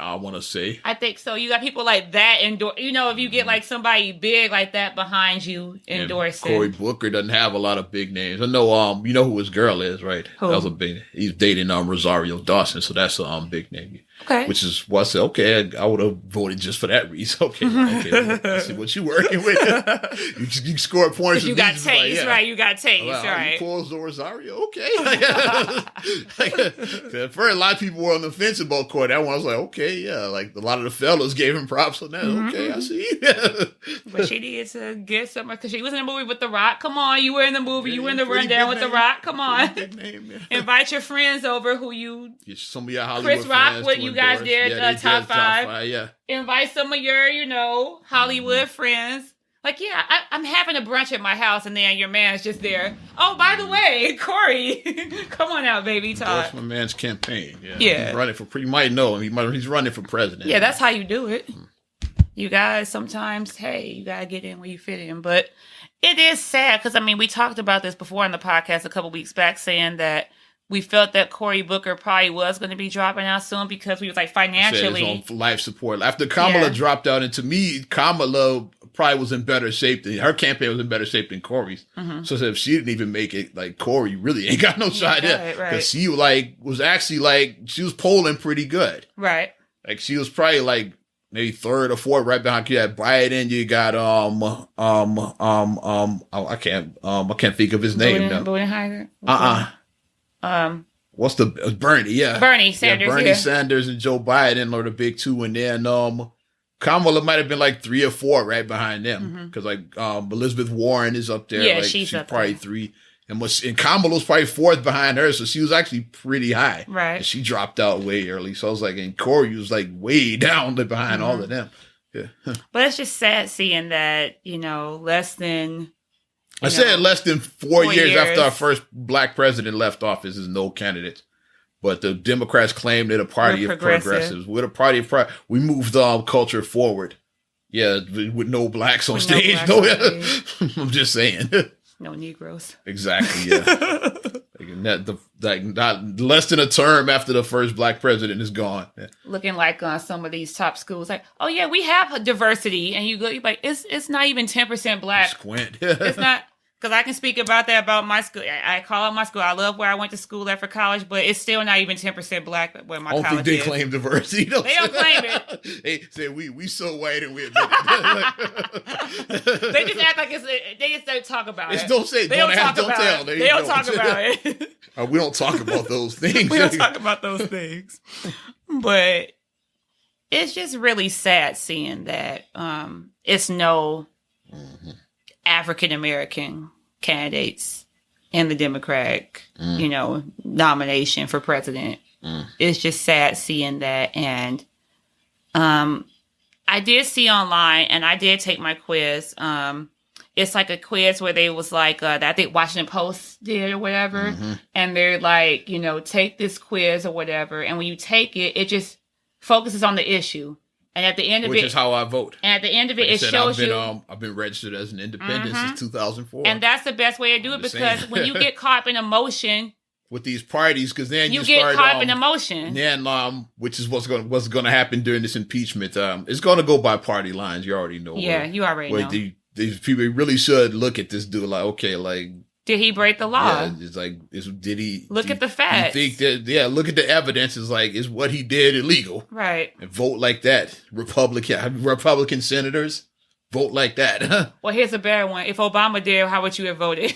I want to say. I think so. You got people like that if you get like somebody big like that behind you endorsing. Cory Booker doesn't have a lot of big names. I know, you know who his girl is, right? Who? That was a big. He's dating Rosario Dawson, so that's a big name. Okay. Which is what's okay. I would have voted just for that reason. Okay. I see what you working with. you score points. You got taste, right? You got taste, right? You pulls Rosario, okay. For a lot of people were on the fence about Cory. That one I was like, okay, yeah. Like a lot of the fellas gave him props on that. Okay, I see. But she needed to get something because she was in the movie with The Rock. Come on, you were in the movie. You were in the rundown with The Rock. Come on. Big name, Invite your friends over who you. Some of your Hollywood Chris Rock, friends what you guys did, top five. Yeah. Invite some of your, Hollywood friends. Like, I'm having a brunch at my house, and then your man's just there. Oh, by the way, Cory, come on out, baby. Talk. That's my man's campaign. Yeah. He's running for. You might know him. He's running for president. Yeah, that's how you do it. You guys sometimes, you gotta get in where you fit in. But it is sad because we talked about this before in the podcast a couple weeks back, saying that we felt that Cory Booker probably was going to be dropping out soon because we was like financially on life support after Kamala dropped out, and to me, Kamala probably was in better shape than her campaign was in better shape than Cory's. So if she didn't even make it, like Cory really ain't got no shot there because she was actually she was polling pretty good, right? Like she was probably like maybe third or fourth, right behind you. Biden, you got I can't think of his name now. Budenholzer. What's the Bernie? Yeah, Bernie Sanders. Bernie Sanders and Joe Biden are the big two, and then Kamala might have been like 3 or 4 right behind them because Elizabeth Warren is up there. Yeah, like, she's up probably there. 3, and Kamala's probably 4th behind her, so she was actually pretty high. Right, and she dropped out way early. So I was like, and Cory was like way down behind all of them. Yeah, but it's just sad seeing that less than. I said less than 4 years after our first black president left office is no candidates. But the Democrats claim they're a party of progressives. We're the party of we moved culture forward. Yeah, with no blacks on stage. I'm just saying. No Negroes. Exactly, yeah. Not less than a term after the first black president is gone. Yeah. Looking like some of these top schools, like, oh yeah, we have diversity, and you're like, it's not even 10% black. Squint. It's not, because I can speak about that about my school. I call out my school. I love where I went to school at for college, but it's still not even 10% black where my college is. I don't think they claim diversity. They don't claim it. They say we so white and we admit it. They just act like they just don't talk about it. Don't say, don't tell. They don't talk about it. We don't talk about those things. We don't talk about those things. But it's just really sad seeing that it's no African American candidates in the Democratic, nomination for president. It's just sad seeing that, and I did see online, and I did take my quiz. It's like a quiz where they was like, that I think Washington Post did or whatever. Mm-hmm. And they're like, you know, take this quiz or whatever. And when you take it, it just focuses on the issue. And at the end of Which it, is how I vote. and at the end of it, Like I it said, shows you. I've been registered as an independent since 2004. And that's the best way to do it, because when you get caught up in emotion, with these parties, because then you you get start, caught up in emotion. Then, which is what's going to happen during this impeachment. It's going to go by party lines. You already know. Yeah, you already know. These people really should look at this dude like, okay, like, did he break the law? Yeah, it's like, did he look at the facts? You think that, look at the evidence. Is like, is what he did illegal? Right. And vote like that. Republican senators vote like that. Well, here's a better one. If Obama did, how would you have voted?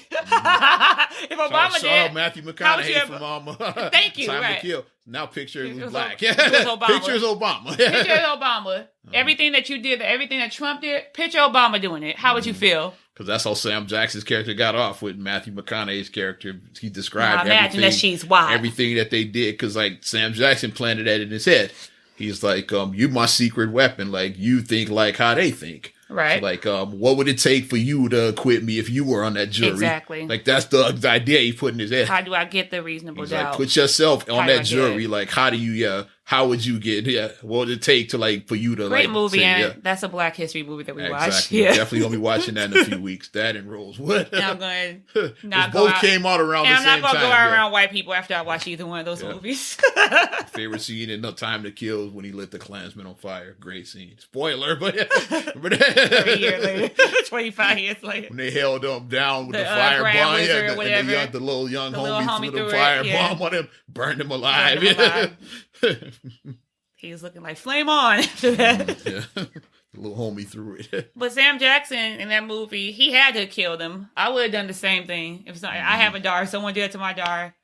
If Obama Shout did, out Matthew McConaughey from Thank you. Time right. to Kill. Now picture it was black. It was Obama. Picture is Obama. Picture Obama. Everything that you did, everything that Trump did, picture Obama doing it. How would you feel? Because that's how Sam Jackson's character got off with Matthew McConaughey's character. He described imagine that she's wild. Everything that they did, because like Sam Jackson planted that in his head. He's like, you my secret weapon. Like, you think like how they think. Right. So like, what would it take for you to acquit me if you were on that jury? Exactly. Like, that's the idea he put in his head. How do I get the reasonable doubt? Like, put yourself on that jury. Like, how do you, how would you get, what would it take to, like, for you to, great like, movie, say, and that's a Black History movie that we watched. Exactly. Yeah. Definitely going to be watching that in a few weeks. That and Rosewood. And I'm going to not go both came out around the same time. I'm not going to go around white people after I watch either one of those movies. Favorite scene in No Time to Kill is when he lit the Klansman on fire. Great scene. Spoiler, but 30 years later. 25 years later. When they held him down with the fire bomb, the little young homie threw the fire bomb on him, burned him alive. He was looking like flame on after that. The little homie threw it. But Sam Jackson in that movie, he had to have killed him. I would have done the same thing. If I have a daughter, someone did it to my daughter.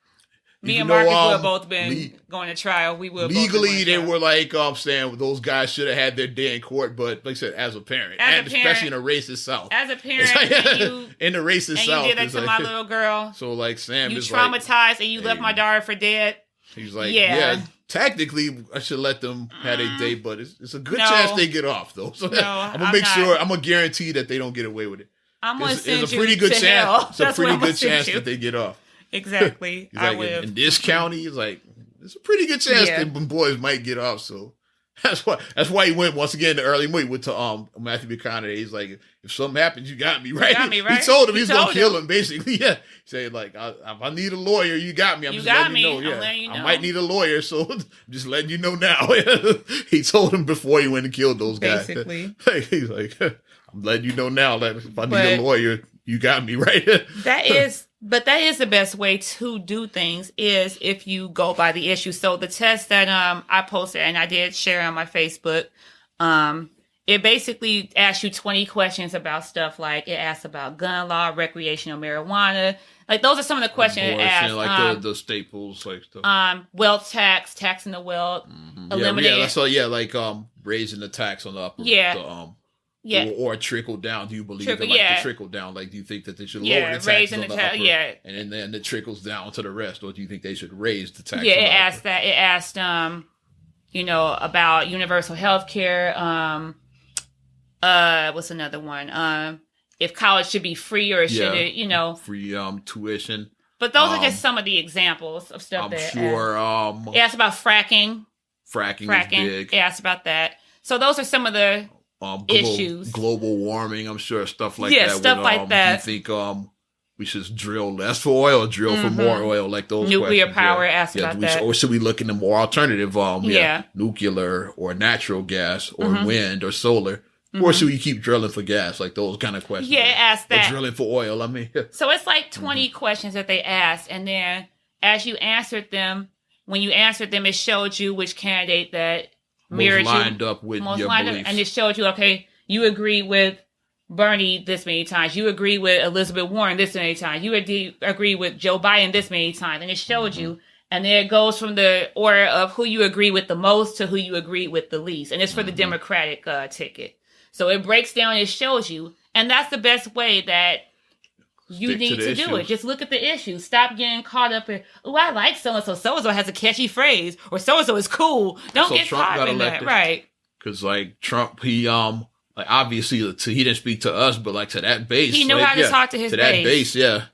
Me and Marcus would have both been going to trial. We would legally they were like, saying those guys should have had their day in court, but like I said, as a parent, especially in a racist South, as a parent, in the racist South, you did that to my little girl. So like Sam, you is traumatized and you left my daughter for dead. He's like, yeah. Technically, I should let them have a day, but it's a good chance they get off though. So I'm gonna make sure. I'm gonna guarantee that they don't get away with it. I'm gonna send It's a pretty good chance. It's a pretty good chance that they get off. Exactly. I like, in this county, it's like it's a pretty good chance that boys might get off. So that's why he went once again the early movie went to Matthew McConaughey. He's like, if something happens, you got me, right? You got me, right? He told him he's gonna kill him, basically. Yeah. He said, like, if I need a lawyer, you got me. I'm just letting you know. Yeah. You know. I might need a lawyer, so I'm just letting you know now. He told him before he went and killed those guys. Basically. He's like, I'm letting you know now that if I need a lawyer, you got me, right? That is the best way to do things is if you go by the issue. So the test that I posted and I did share on my Facebook, it basically asks you 20 questions about stuff like it asks about gun law, recreational marijuana. Like those are some of the questions it asks. Like the staples, like stuff. Wealth tax, taxing the wealth, eliminating. Like raising the tax on the upper. Or trickle down. Do you believe in the trickle down? Like, do you think that they should lower the taxes on the upper, and then it trickles down to the rest, or do you think they should raise the tax? Yeah, it asked that. It asked, about universal health care. What's another one? If college should be free or should it, free tuition. But those are just some of the examples of stuff it asked about fracking. Fracking is big. It asked about that. So those are some of the issues. Global warming, I'm sure, stuff like that. Stuff like that. Do you think we should drill less for oil or drill for more oil? Like those nuclear questions. Power asked about that. Or should we look into more alternative, nuclear or natural gas or wind or solar? Or should we keep drilling for gas? Like those kind of questions. Yeah, it asked that. Or drilling for oil, I mean. So it's like 20 questions that they asked. And then as you answered them, when you answered them, it showed you which candidate that mirrored most lined up with your beliefs. And it showed you, okay, you agree with Bernie this many times. You agree with Elizabeth Warren this many times. You agree with Joe Biden this many times. And it showed you. And then it goes from the order of who you agree with the most to who you agree with the least. And it's for the Democratic ticket. So it breaks down and it shows you. And that's the best way that you need to do it. Just look at the issues. Stop getting caught up in, I like so-and-so. So-and-so has a catchy phrase. Or so-and-so is cool. Don't get caught in that. Right. Cause like Trump, he like obviously he didn't speak to us, but like to that base, He knew like, how to talk to his that base. base, yeah.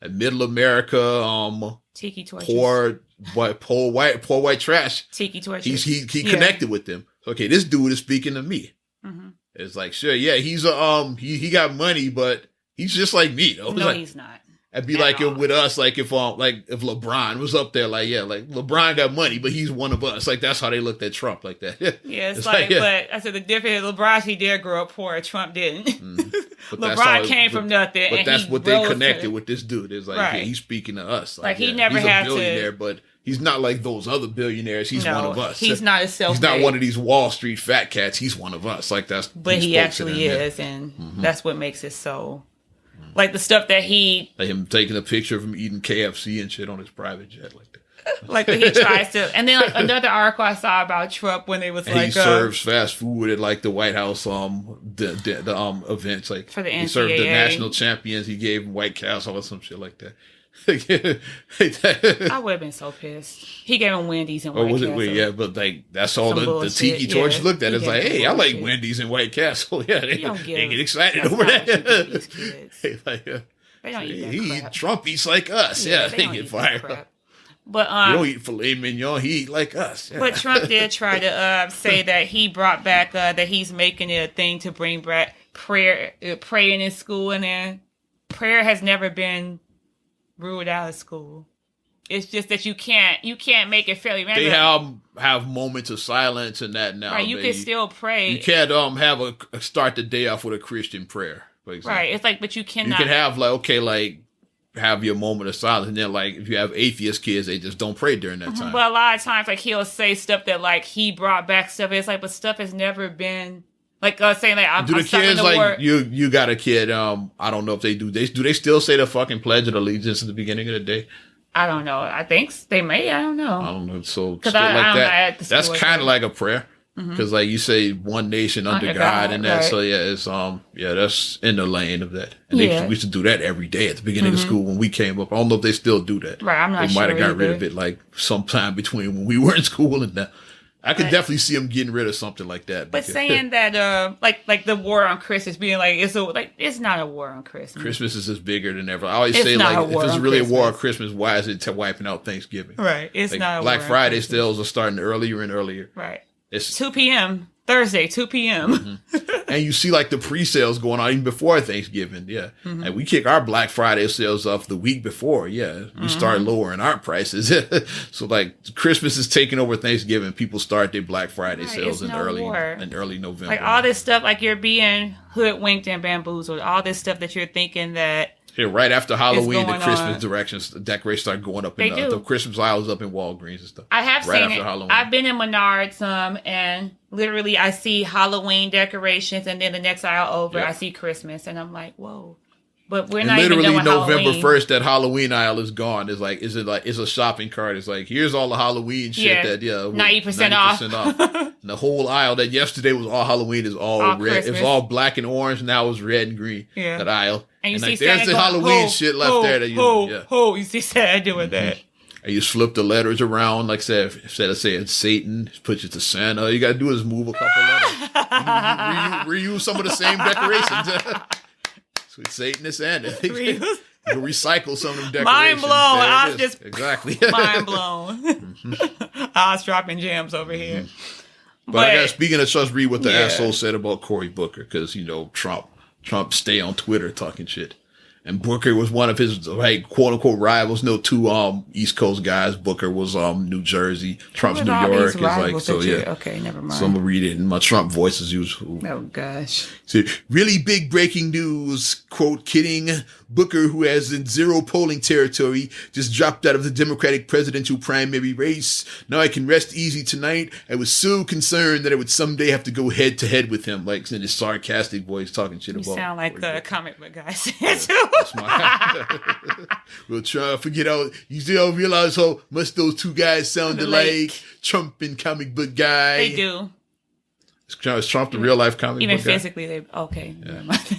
And Middle America, Tiki torches. poor white trash. Tiki torches. He connected with them. Okay, this dude is speaking to me. Mm-hmm. It's like, sure, yeah, he's he got money, but he's just like me, though. No, Like, he's not. I'd be like with us, like if LeBron was up there, like, yeah, like LeBron got money, but he's one of us. Like that's how they looked at Trump, like that. Yeah, it's like but I said the difference. LeBron, he did grow up poor. Trump didn't. LeBron came from nothing, but and that's what they connected with this dude. It's like, right. yeah, he's speaking to us. Like yeah, he never he's had a billionaire, to, but he's not like those other billionaires. He's one of us. He's not a self. He's not one of these Wall Street fat cats. He's one of us. Like that's. But he actually is, and that's what makes it so. Like the stuff that he, like him taking a picture of him eating KFC and shit on his private jet, like that. Like he tries to, and then like, another article I saw about Trump when they was and like, he serves fast food at like the White House the events, like for the NCAA. He served the national champions. He gave them White Castle or some shit like that. I would have been so pissed. He gave him Wendy's and White Castle. Yeah, but like that's all the tiki yeah. torch looked at. It's like, hey, I like Wendy's and White Castle. Yeah, they get excited over that. They don't eat that crap. Trump eats like us. Yeah, they get fired. But you don't eat filet mignon. He eat like us. Yeah. But Trump did try to say that he brought back that he's making it a thing to bring back praying in school, and then prayer has never been ruled out of school. It's just that you can't make it fairly random. They have moments of silence and that now. Right, you can still pray. You can't have start the day off with a Christian prayer, for example. Right, it's like, but you cannot. You can have have your moment of silence, and then like if you have atheist kids, they just don't pray during that time. But a lot of times, like he'll say stuff that like he brought back stuff. It's like, but stuff has never been. Like saying like I'm the kids the like war. you got a kid, I don't know if they do they still say the fucking Pledge of Allegiance at the beginning of the day? I don't know. I think they may. I don't know. I don't know. So because that's kind of like a prayer, because like you say one nation under God and that. Right. So yeah, it's that's in the lane of that. And we used to do that every day at the beginning of school when we came up. I don't know if they still do that. Right, I'm not sure. They might have got rid of it like sometime between when we were in school and now. I could definitely see them getting rid of something like that. But saying that, like the war on Christmas being like it's not a war on Christmas. Christmas is just bigger than ever. I always say like if it's really a war on Christmas, why is it wiping out Thanksgiving? Right, it's like, not a Black war Friday sales are starting earlier and earlier. Right, it's 2 p.m. Thursday, 2 p.m. And you see like the pre-sales going on even before Thanksgiving. Yeah. And we kick our Black Friday sales off the week before. Yeah. We start lowering our prices. So like Christmas is taking over Thanksgiving. People start their Black Friday sales in early November. Like all this stuff, like you're being hoodwinked and bamboozled. All this stuff that you're thinking that. Yeah, right after Halloween, the Christmas decorations start going up. The Christmas aisles up in Walgreens and stuff. I have seen it. Halloween. I've been in Menards, and literally I see Halloween decorations, and then the next aisle over, I see Christmas, and I'm like, whoa. But we're not even done with November Halloween. 1st, that Halloween aisle is gone. It's a shopping cart. It's like, here's all the Halloween shit 90% off. And the whole aisle that yesterday was all Halloween is all red. Christmas. It was all black and orange. Now it's red and green. Yeah. That aisle. And you see like, there's the Halloween shit left there. That you see Santa doing that. And you flip the letters around, like instead of saying Satan, put it to Santa. All you gotta do is move a couple letters. reuse some of the same decorations. So Satan and Santa. You recycle some of them decorations. Mind blown. I was just exactly mind blown. I was dropping gems over here. But I got speaking of, just read what the asshole said about Cory Booker, because Trump stay on Twitter talking shit. And Booker was one of his, like, quote unquote rivals. No, two East Coast guys. Booker was New Jersey. Trump's New York. It's like, so yeah. Okay, never mind. So I'm gonna read it in my Trump voice as usual. Oh gosh. So, really big breaking news. Quote, kidding. Booker, who has in zero polling territory, just dropped out of the Democratic presidential primary race. Now I can rest easy tonight. I was so concerned that I would someday have to go head to head with him, like in his sarcastic voice, talking shit about. You sound like the comic book guy said too. We'll try to forget out. You still don't realize how much those two guys sound alike. Trump and comic book guy. They do. Is Trump the real life comic book guy? Even physically,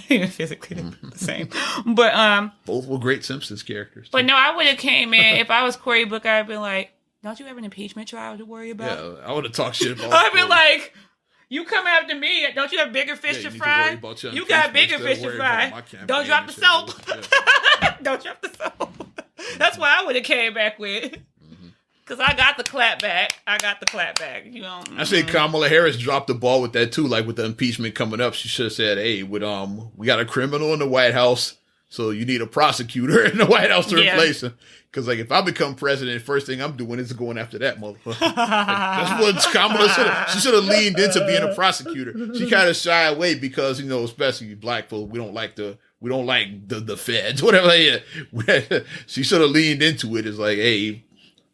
even physically, they're the same. But both were great Simpsons characters. But no, I would have came in if I was Cory Booker. I'd been like, "Don't you have an impeachment trial to worry about?" Yeah, I would have talked shit about. I'd been like, You come after me. Don't you have bigger fish to need fry? worry about your You got bigger impeachment. fish to Still worry about fry. my campaign Don't drop and the shit, soap. dude. Yeah. Don't drop the soap. That's why I would have came back with. Because I got the clap back. You know. I say Kamala Harris dropped the ball with that too. Like with the impeachment coming up, she should have said, "Hey, we got a criminal in the White House, so you need a prosecutor in the White House to replace him." Because like if I become president, first thing I'm doing is going after that motherfucker. Like, that's what Kamala should have leaned into being a prosecutor. She kind of shy away because especially black folk, we don't like the feds, whatever. Yeah, she should have leaned into it. It's like, hey,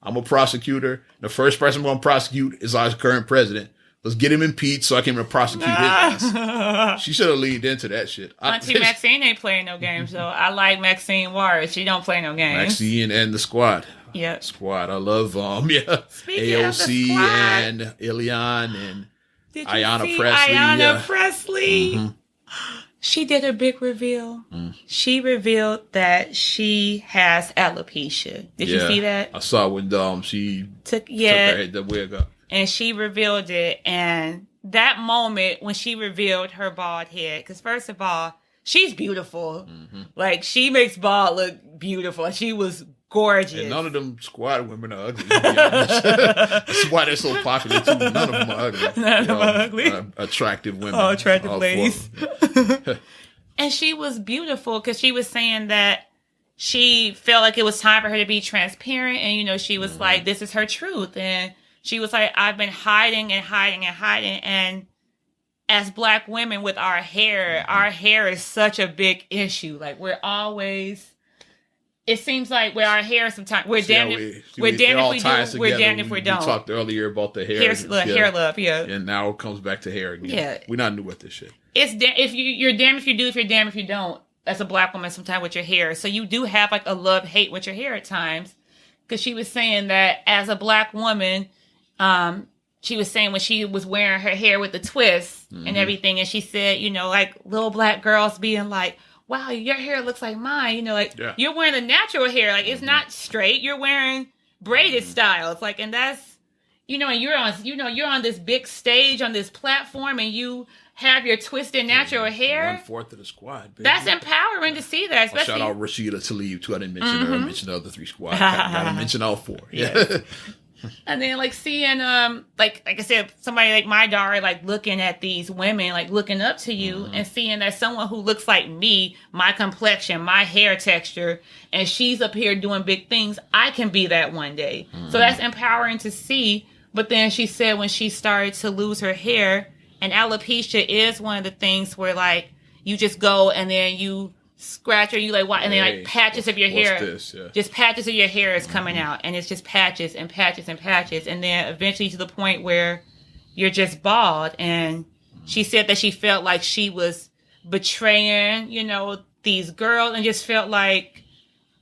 I'm a prosecutor. The first person I'm going to prosecute is our current president. Let's get him impeached so I can prosecute his ass. She should have leaned into that shit. Auntie Maxine ain't playing no games, though. I like Maxine Ward. She don't play no games. Maxine and the squad. Yeah. Squad. I love, Speaking AOC and Ilian and Ayanna Presley. Ayanna Presley. Mm-hmm. She did a big reveal. She revealed that she has alopecia. Did you see that? I saw when she took the wig up. And she revealed it. And that moment when she revealed her bald head, because first of all, she's beautiful. Mm-hmm. Like, she makes bald look beautiful. She was gorgeous. And none of them squad women are ugly, to be honest. That's why they're so popular, too. None of them are ugly. None of them are ugly. Attractive women. Oh, attractive ladies. And she was beautiful because she was saying that she felt like it was time for her to be transparent. And, she was like, this is her truth. And she was like, I've been hiding and hiding and hiding. And as Black women with our hair is such a big issue. Like, we're always... It seems like with our hair, sometimes we're damned if we do, we're damned if we don't. We talked earlier about the hair. Hair love, yeah. And now it comes back to hair again. Yeah. We're not new with this shit. It's you're damned if you do, if you're damned if you don't, as a Black woman sometimes with your hair. So you do have like a love-hate with your hair at times. Because she was saying that as a Black woman, she was saying when she was wearing her hair with the twists and everything, and she said, like little Black girls being like, wow, your hair looks like mine. You're wearing a natural hair. Like, it's not straight. You're wearing braided styles. Like, and that's, and you're on this big stage, on this platform, and you have your twisted natural hair. 1/4 of the squad, baby. That's empowering to see that. Especially, shout out Rashida Tlaib, too. I didn't mention her. I mentioned the other 3 squads. Gotta mention all 4. Yeah. And then, like, seeing, like I said, somebody like my daughter, like, looking at these women, like, looking up to you and seeing that someone who looks like me, my complexion, my hair texture, and she's up here doing big things, I can be that one day. So that's empowering to see. But then she said when she started to lose her hair, and alopecia is one of the things where, like, you just go and then you scratch or you like what, and then like patches of your hair, just patches of your hair is coming out, and it's just patches and patches and patches, and then eventually to the point where you're just bald. And she said that she felt like she was betraying, these girls, and just felt like,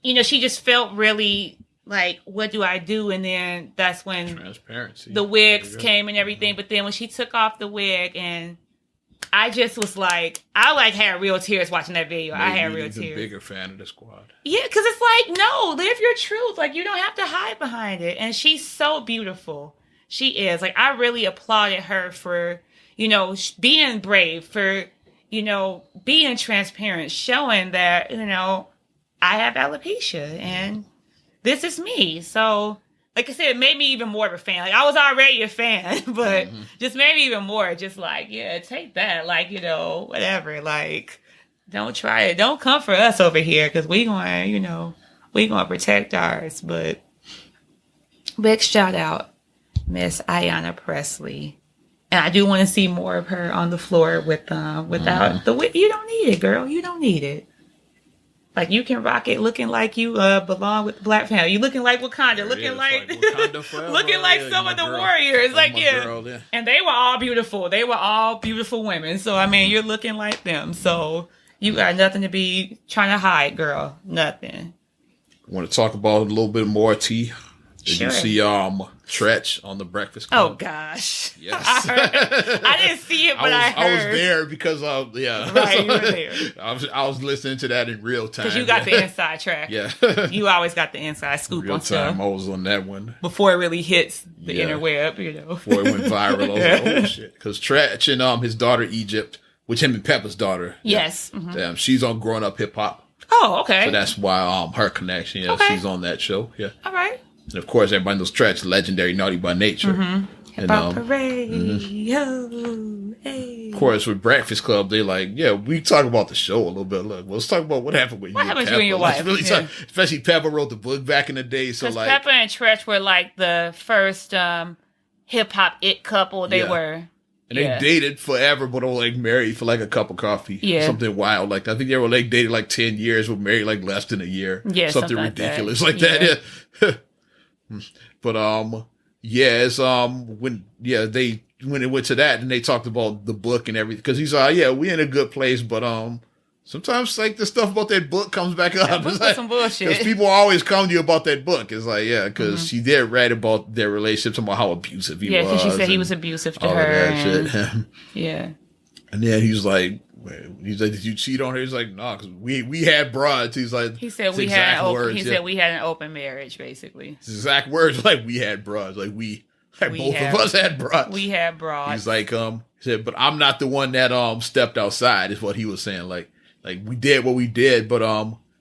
she just felt really like, what do I do? And then that's when transparency, the wigs came and everything. But then when she took off the wig, and I just was like, I had real tears watching that video. I had real tears. A bigger fan of the squad. Yeah, because it's like, no, live your truth. Like, you don't have to hide behind it. And she's so beautiful. She is. Like, I really applauded her for, being brave, for, being transparent, showing that, I have alopecia and this is me. So, like I said, it made me even more of a fan. Like, I was already a fan, but just made me even more. Just like, yeah, take that. Like, whatever. Like, don't try it. Don't come for us over here, because we going to protect ours. But big shout out, Miss Ayanna Presley. And I do want to see more of her on the floor without the wig. You don't need it, girl. You don't need it. Like, you can rock it looking like you belong with the Black family. You looking like Wakanda, looking like Wakanda forever. looking like some of the warriors. Like, girl, and they were all beautiful. They were all beautiful women. So, I mean, you're looking like them. So, you got nothing to be trying to hide, girl. Nothing. Want to talk about a little bit more, T? Did you see Tretch on the Breakfast Oh Club? gosh. Yes. I didn't see it, but I was heard. there because yeah. Right, you were there. I was listening to that in real time. Because you got the inside track. Yeah. You always got the inside scoop real on time. stuff. I was on that one. Before it really hits the interweb, Before it went viral. I was like, oh shit. Because Tretch and his daughter Egypt, which him and Peppa's daughter. Yes. Yeah, mm-hmm. She's on Growing Up Hip Hop. Oh, okay. So that's why her connection. Yeah, she's on that show. Yeah. All right. And of course, everybody knows Tretch, legendary Naughty by Nature. Mm-hmm. Hip Hop Parade. Yo, hey. Of course, with Breakfast Club, they like, yeah, we talk about the show a little bit. Look, let's talk about what happened with what you. What happened to you and your wife? Really especially Peppa wrote the book back in the day. So like, Peppa and Tretch were like the first hip hop it couple. They were. And they dated forever, but were like married for like a cup of coffee. Yeah. Something wild like that. I think they were like dated like 10 years, were married like less than a year. Yeah. Something ridiculous like that. Yeah. But it's when it went to that and they talked about the book and everything. Because he's like, yeah, we in a good place, but sometimes like the stuff about that book comes back up. It's like, some bullshit. Because people always come to you about that book. It's like, yeah, because she did write about their relationship, about how abusive he was. Yeah, because she said he was abusive to her. Yeah. And then he's like, did you cheat on her? He's like, no, because we had broads. He said we had an open marriage, basically. His exact words, like we had broads, like both of us had broads. We had broads. He's like, he said, but I'm not the one that stepped outside. Is what he was saying. Like we did what we did, but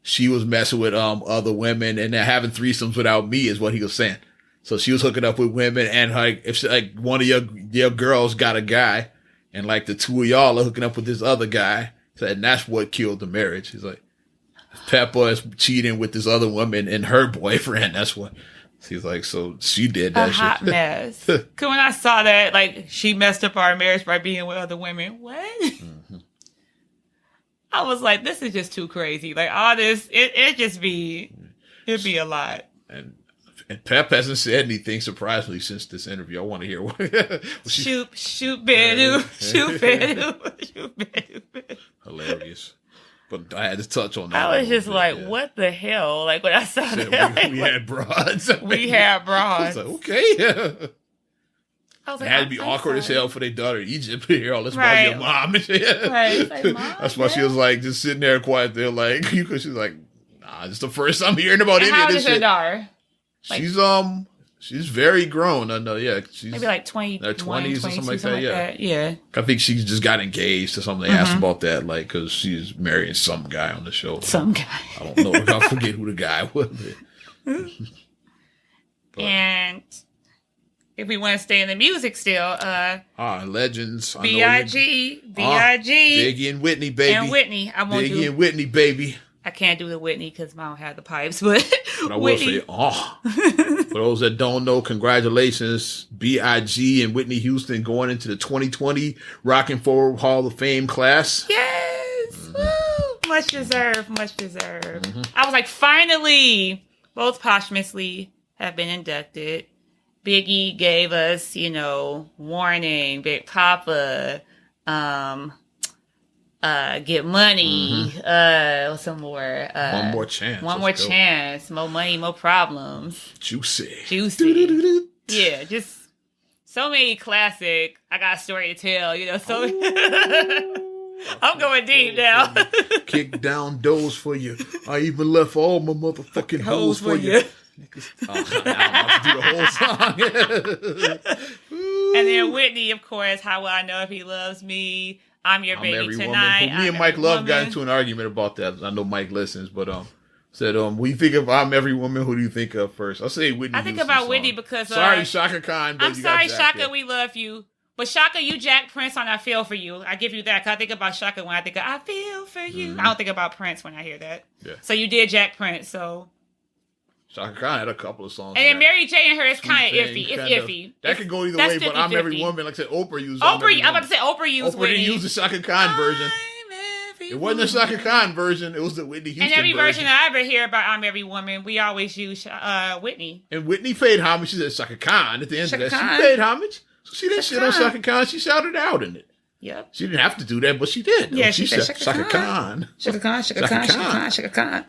she was messing with other women and having threesomes without me is what he was saying. So she was hooking up with women, and like if one of your girls got a guy. And like the two of y'all are hooking up with this other guy. And that's what killed the marriage. He's like, Peppa is cheating with this other woman and her boyfriend. That's what. He's like, so she did that shit. A hot mess. Cause when I saw that, like, she messed up our marriage by being with other women. What? Mm-hmm. I was like, this is just too crazy. Like all this, it'd be a lot. And Pep hasn't said anything surprisingly since this interview. I want to hear what shoot, bedoo. Hilarious. But I had to touch on that. I was just like, what the hell? Like when I saw that. We had broads. We had broads. I was like, okay. I was like, it had to be awkward as hell for their daughter Egypt to hear all this about your mom and shit. Right. Like, Mom, that's why she was like just sitting there quiet there, like, because she's like, nah, it's the first time hearing about any of this shit. How old is her daughter? Like, she's very grown. I know, yeah. She's maybe like 20, 20s or something like that. Yeah. Yeah. I think she just got engaged or something. They asked about that, like, because she's marrying some guy on the show. Some guy. I don't know. I forget who the guy was. And if we want to stay in the music still, legends. B.I.G. Biggie and Whitney, baby. And Whitney. Biggie and Whitney, baby. I can't do the Whitney because I don't have the pipes, but I will say, for those that don't know, congratulations, B.I.G. and Whitney Houston going into the 2020 Rock and Forward Hall of Fame class. Yes! Woo! Much deserved, much deserved. Mm-hmm. I was like, finally, both posthumously have been inducted. Biggie gave us, Warning, Big Papa, Get Money, what's some more? One More Chance. One More Chance. More money, more problems. Juicy. Yeah, just so many classic. I got a story to tell, so I'm going deep now. Kick down doors for you. I even left all my motherfucking hoes for you. I'm about to do the whole song. And then Whitney, of course, How Will I Know If He Loves Me? I'm Your Baby Tonight. Me and Mike Love got into an argument about that. I know Mike listens, but said, when you think of I'm Every Woman, who do you think of first? I'll say Whitney. I think about Whitney because sorry, Shaka Khan. I'm sorry, Shaka, we love you. But Shaka, you Jack Prince on I Feel For You. I give you that. Cause I think about Shaka when I think of I Feel For You. I don't think about Prince when I hear that. Yeah. So you did Jack Prince, so. Shaka Khan had a couple of songs. And then Mary J and her is kind of iffy. It's iffy. That could go either way, but I'm Every Woman. Like I said, Oprah used I'm about to say Oprah used Whitney. Oprah didn't use the Shaka Khan version. It wasn't the Shaka Khan version. It was the Whitney Houston version. And every version I ever hear about I'm Every Woman, we always use Whitney. And Whitney paid homage. She said Shaka Khan at the end of that. She paid homage. So she didn't shit on Shaka Khan. She shouted out in it. Yep. She didn't have to do that, but she did. Yeah, she said Shaka Khan. Shaka Khan, Shaka Khan, Shaka Khan, Shaka Khan.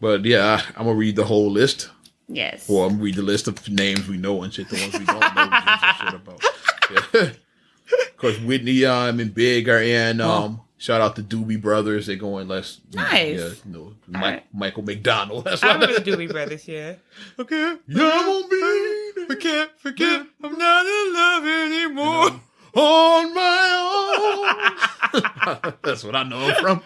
But yeah, I'm going to read the whole list. Yes. Well, I'm read the list of names we know and shit. The ones we don't know, we give a shit about. Yeah. Of course, Whitney and Big are in. Shout out to Doobie Brothers. They're going less. Nice. Yeah, Right. Michael McDonald. That's I what remember the Doobie Brothers, yeah. Okay. Yeah, I'm on me. We can't forget I'm not in love anymore. On my own. That's what I know him from.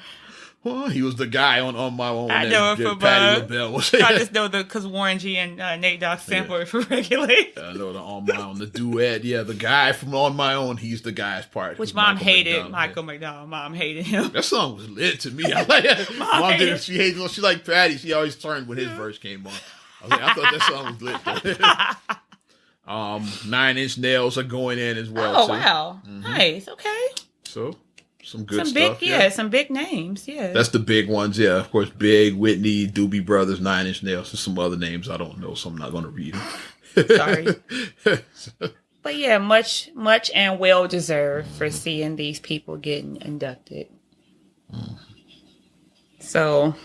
Well, he was the guy on My Own. I know him from Patti LaBelle. I just know because Warren G and Nate Dogg sample it for Regulate. I know the On My Own, the duet. Yeah, the guy from On My Own, he's the guy's part. Which Mom hated Michael McDonald. Mom hated him. That song was lit to me. I like it. Mom didn't. She hated. She liked Patty. She always turned when his verse came on. I thought that song was lit. 9 Inch Nails are going in as well. Oh wow, nice. Okay. So some good stuff. Big, some big names. Yeah, that's the big ones. Yeah, of course, Big, Whitney, Doobie Brothers, 9 Inch Nails, and some other names I don't know, so I'm not going to read them. Sorry. But yeah, much and well deserved for seeing these people getting inducted. So,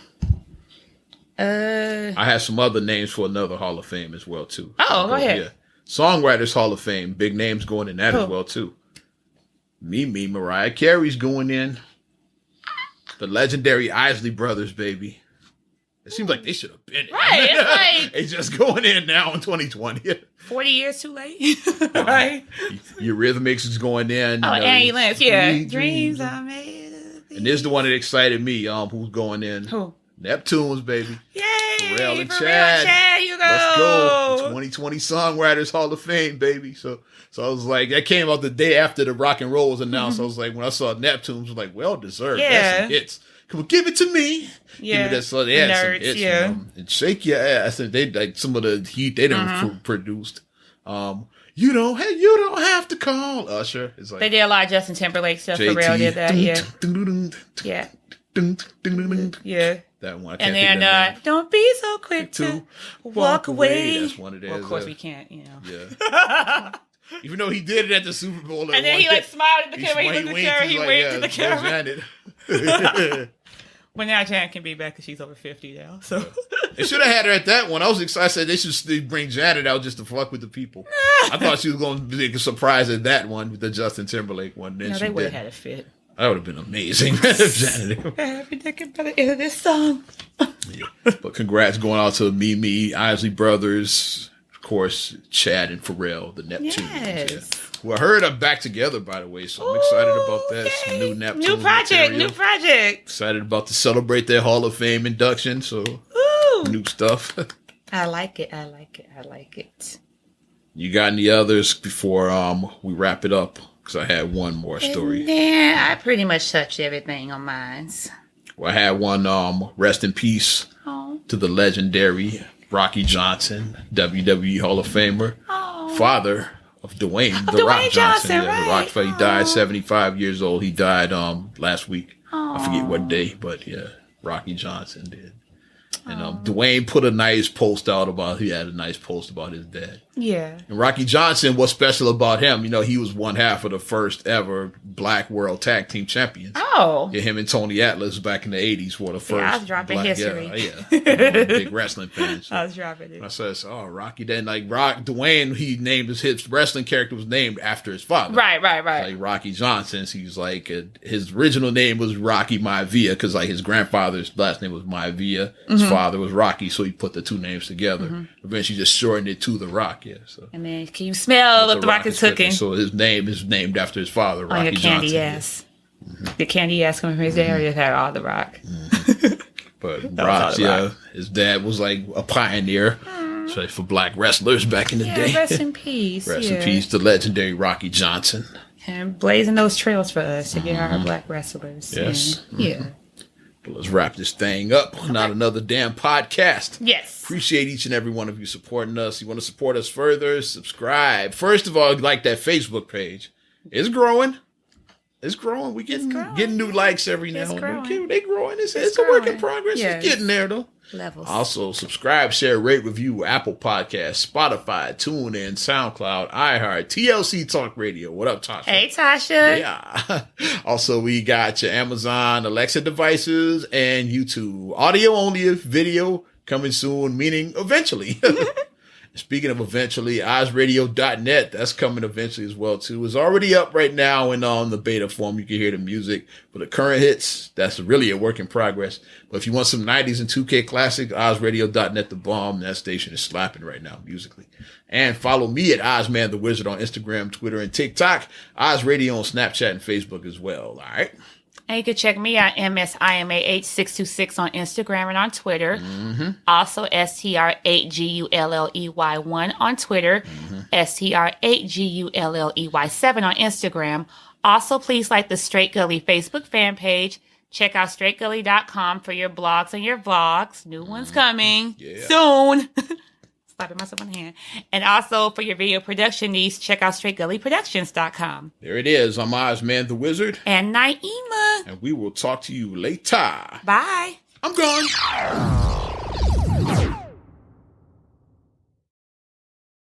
I have some other names for another Hall of Fame as well too. Oh, go ahead. Yeah. Songwriters Hall of Fame, big names going in that as well too. Mariah Carey's going in. The legendary Isley Brothers, baby. It seems like they should have been in. Right, it's like they just going in now in 2020. 40 years too late. Right. Eurythmics is going in. Oh, Annie Lennox, yeah. Dreams I made. And this is the one that excited me. Who's going in? Who? Neptunes, baby. Yay! Pharrell and Chad. You go. Let's go. 2020 Songwriters Hall of Fame, baby. So I was like, that came out the day after the rock and roll was announced. I was like, when I saw Neptunes, I was like, well deserved. Yeah. That's some hits. Come on, give it to me. Yeah. Give me that. So they had some Nerds, hits. yeah. And Shake Your Ass. And they like some of the heat they done produced. You don't have to call Usher. It's like they did a lot of Justin Timberlake stuff. Pharrell did that. Yeah. Yeah. Yeah. That one. And then don't be so quick to walk away. That's one of theirs. Well, of course we can't, you know. Yeah. Even though he did it at the Super Bowl. And then he like smiled at the camera. He looked at the camera. He waved at the camera. But now Janet can be back because she's over 50 now. So they should have had her at that one. I was excited. I said they should bring Janet out just to fuck with the people. I thought she was going to be a surprise at that one with the Justin Timberlake one. Then no, they would have had a fit. That would have been amazing. Janet. Every decade by the end of this song. Yeah. But congrats going out to Mimi, Isley Brothers, of course, Chad and Pharrell, the Neptunes. Yes. Yeah. Who I heard are back together, by the way, so I'm excited about that. Some new Neptunes New project. Excited about to celebrate their Hall of Fame induction, so new stuff. I like it. You got any others before we wrap it up? Because I had one more story. Yeah, I pretty much touched everything on mine. Well, I had one, rest in peace to the legendary Rocky Johnson, WWE Hall of Famer, father of Dwayne The Rock Johnson. Right. The Rock, he died 75 years old. He died last week. I forget what day, but yeah, Rocky Johnson did. And Dwayne put a nice post out about, he had a nice post about his dad. Yeah. And Rocky Johnson, what's special about him, you know, he was one half of the first ever Black World Tag Team Champions. Oh. Yeah, him and Tony Atlas back in the 80s were the first. I was dropping history. Yeah. Big wrestling fans. So I was dropping it. I said, Rocky. Then Dwayne, he named his wrestling character was named after his father. Right. Like Rocky Johnson. So he was like, his original name was Rocky Maivia because like his grandfather's last name was Maivia. His father was Rocky, so he put the two names together. Eventually just shortened it to The Rock. Yeah, so. And then can you smell what The Rock is cooking? So his name is named after his father, Rocky your candy Johnson. Ass. The candy ass coming from his dad just had all The Rock. But Rock, his dad was like a pioneer for Black wrestlers back in the day. Rest in peace. Rest in peace to legendary Rocky Johnson. And blazing those trails for us to get our Black wrestlers. Yes. Yeah. But let's wrap this thing up. Not another damn podcast. Yes. Appreciate each and every one of you supporting us. You want to support us further? Subscribe. First of all, like that Facebook page. It's growing. It's growing. We getting new likes every now and then. They growing. It's a work in progress. Yes. It's getting there though. Levels. Also, subscribe, share, rate, review, Apple Podcasts, Spotify, TuneIn, SoundCloud, iHeart, TLC Talk Radio. What up, Tasha? Hey, Tasha. Yeah. Also, we got your Amazon Alexa devices and YouTube. Audio only, video coming soon, meaning eventually. Speaking of eventually, OzRadio.net, that's coming eventually as well, too. It's already up right now and on the beta form. You can hear the music. For the current hits, that's really a work in progress. But if you want some 90s and 2K classic, OzRadio.net, the bomb. That station is slapping right now musically. And follow me at Ozman the Wizard on Instagram, Twitter, and TikTok. OzRadio on Snapchat and Facebook as well. All right. And you can check me out, MSIMAH626 on Instagram and on Twitter. Also, STR8GULLEY1 on Twitter. STR8GULLEY7 on Instagram. Also, please like the Straight Gully Facebook fan page. Check out straightgully.com for your blogs and your vlogs. New ones coming soon. Slapping myself on the hand. And also for your video production needs, check out straightgullyproductions.com. There it is. I'm Ozman the Wizard. And Naima. And we will talk to you later. Bye. I'm gone.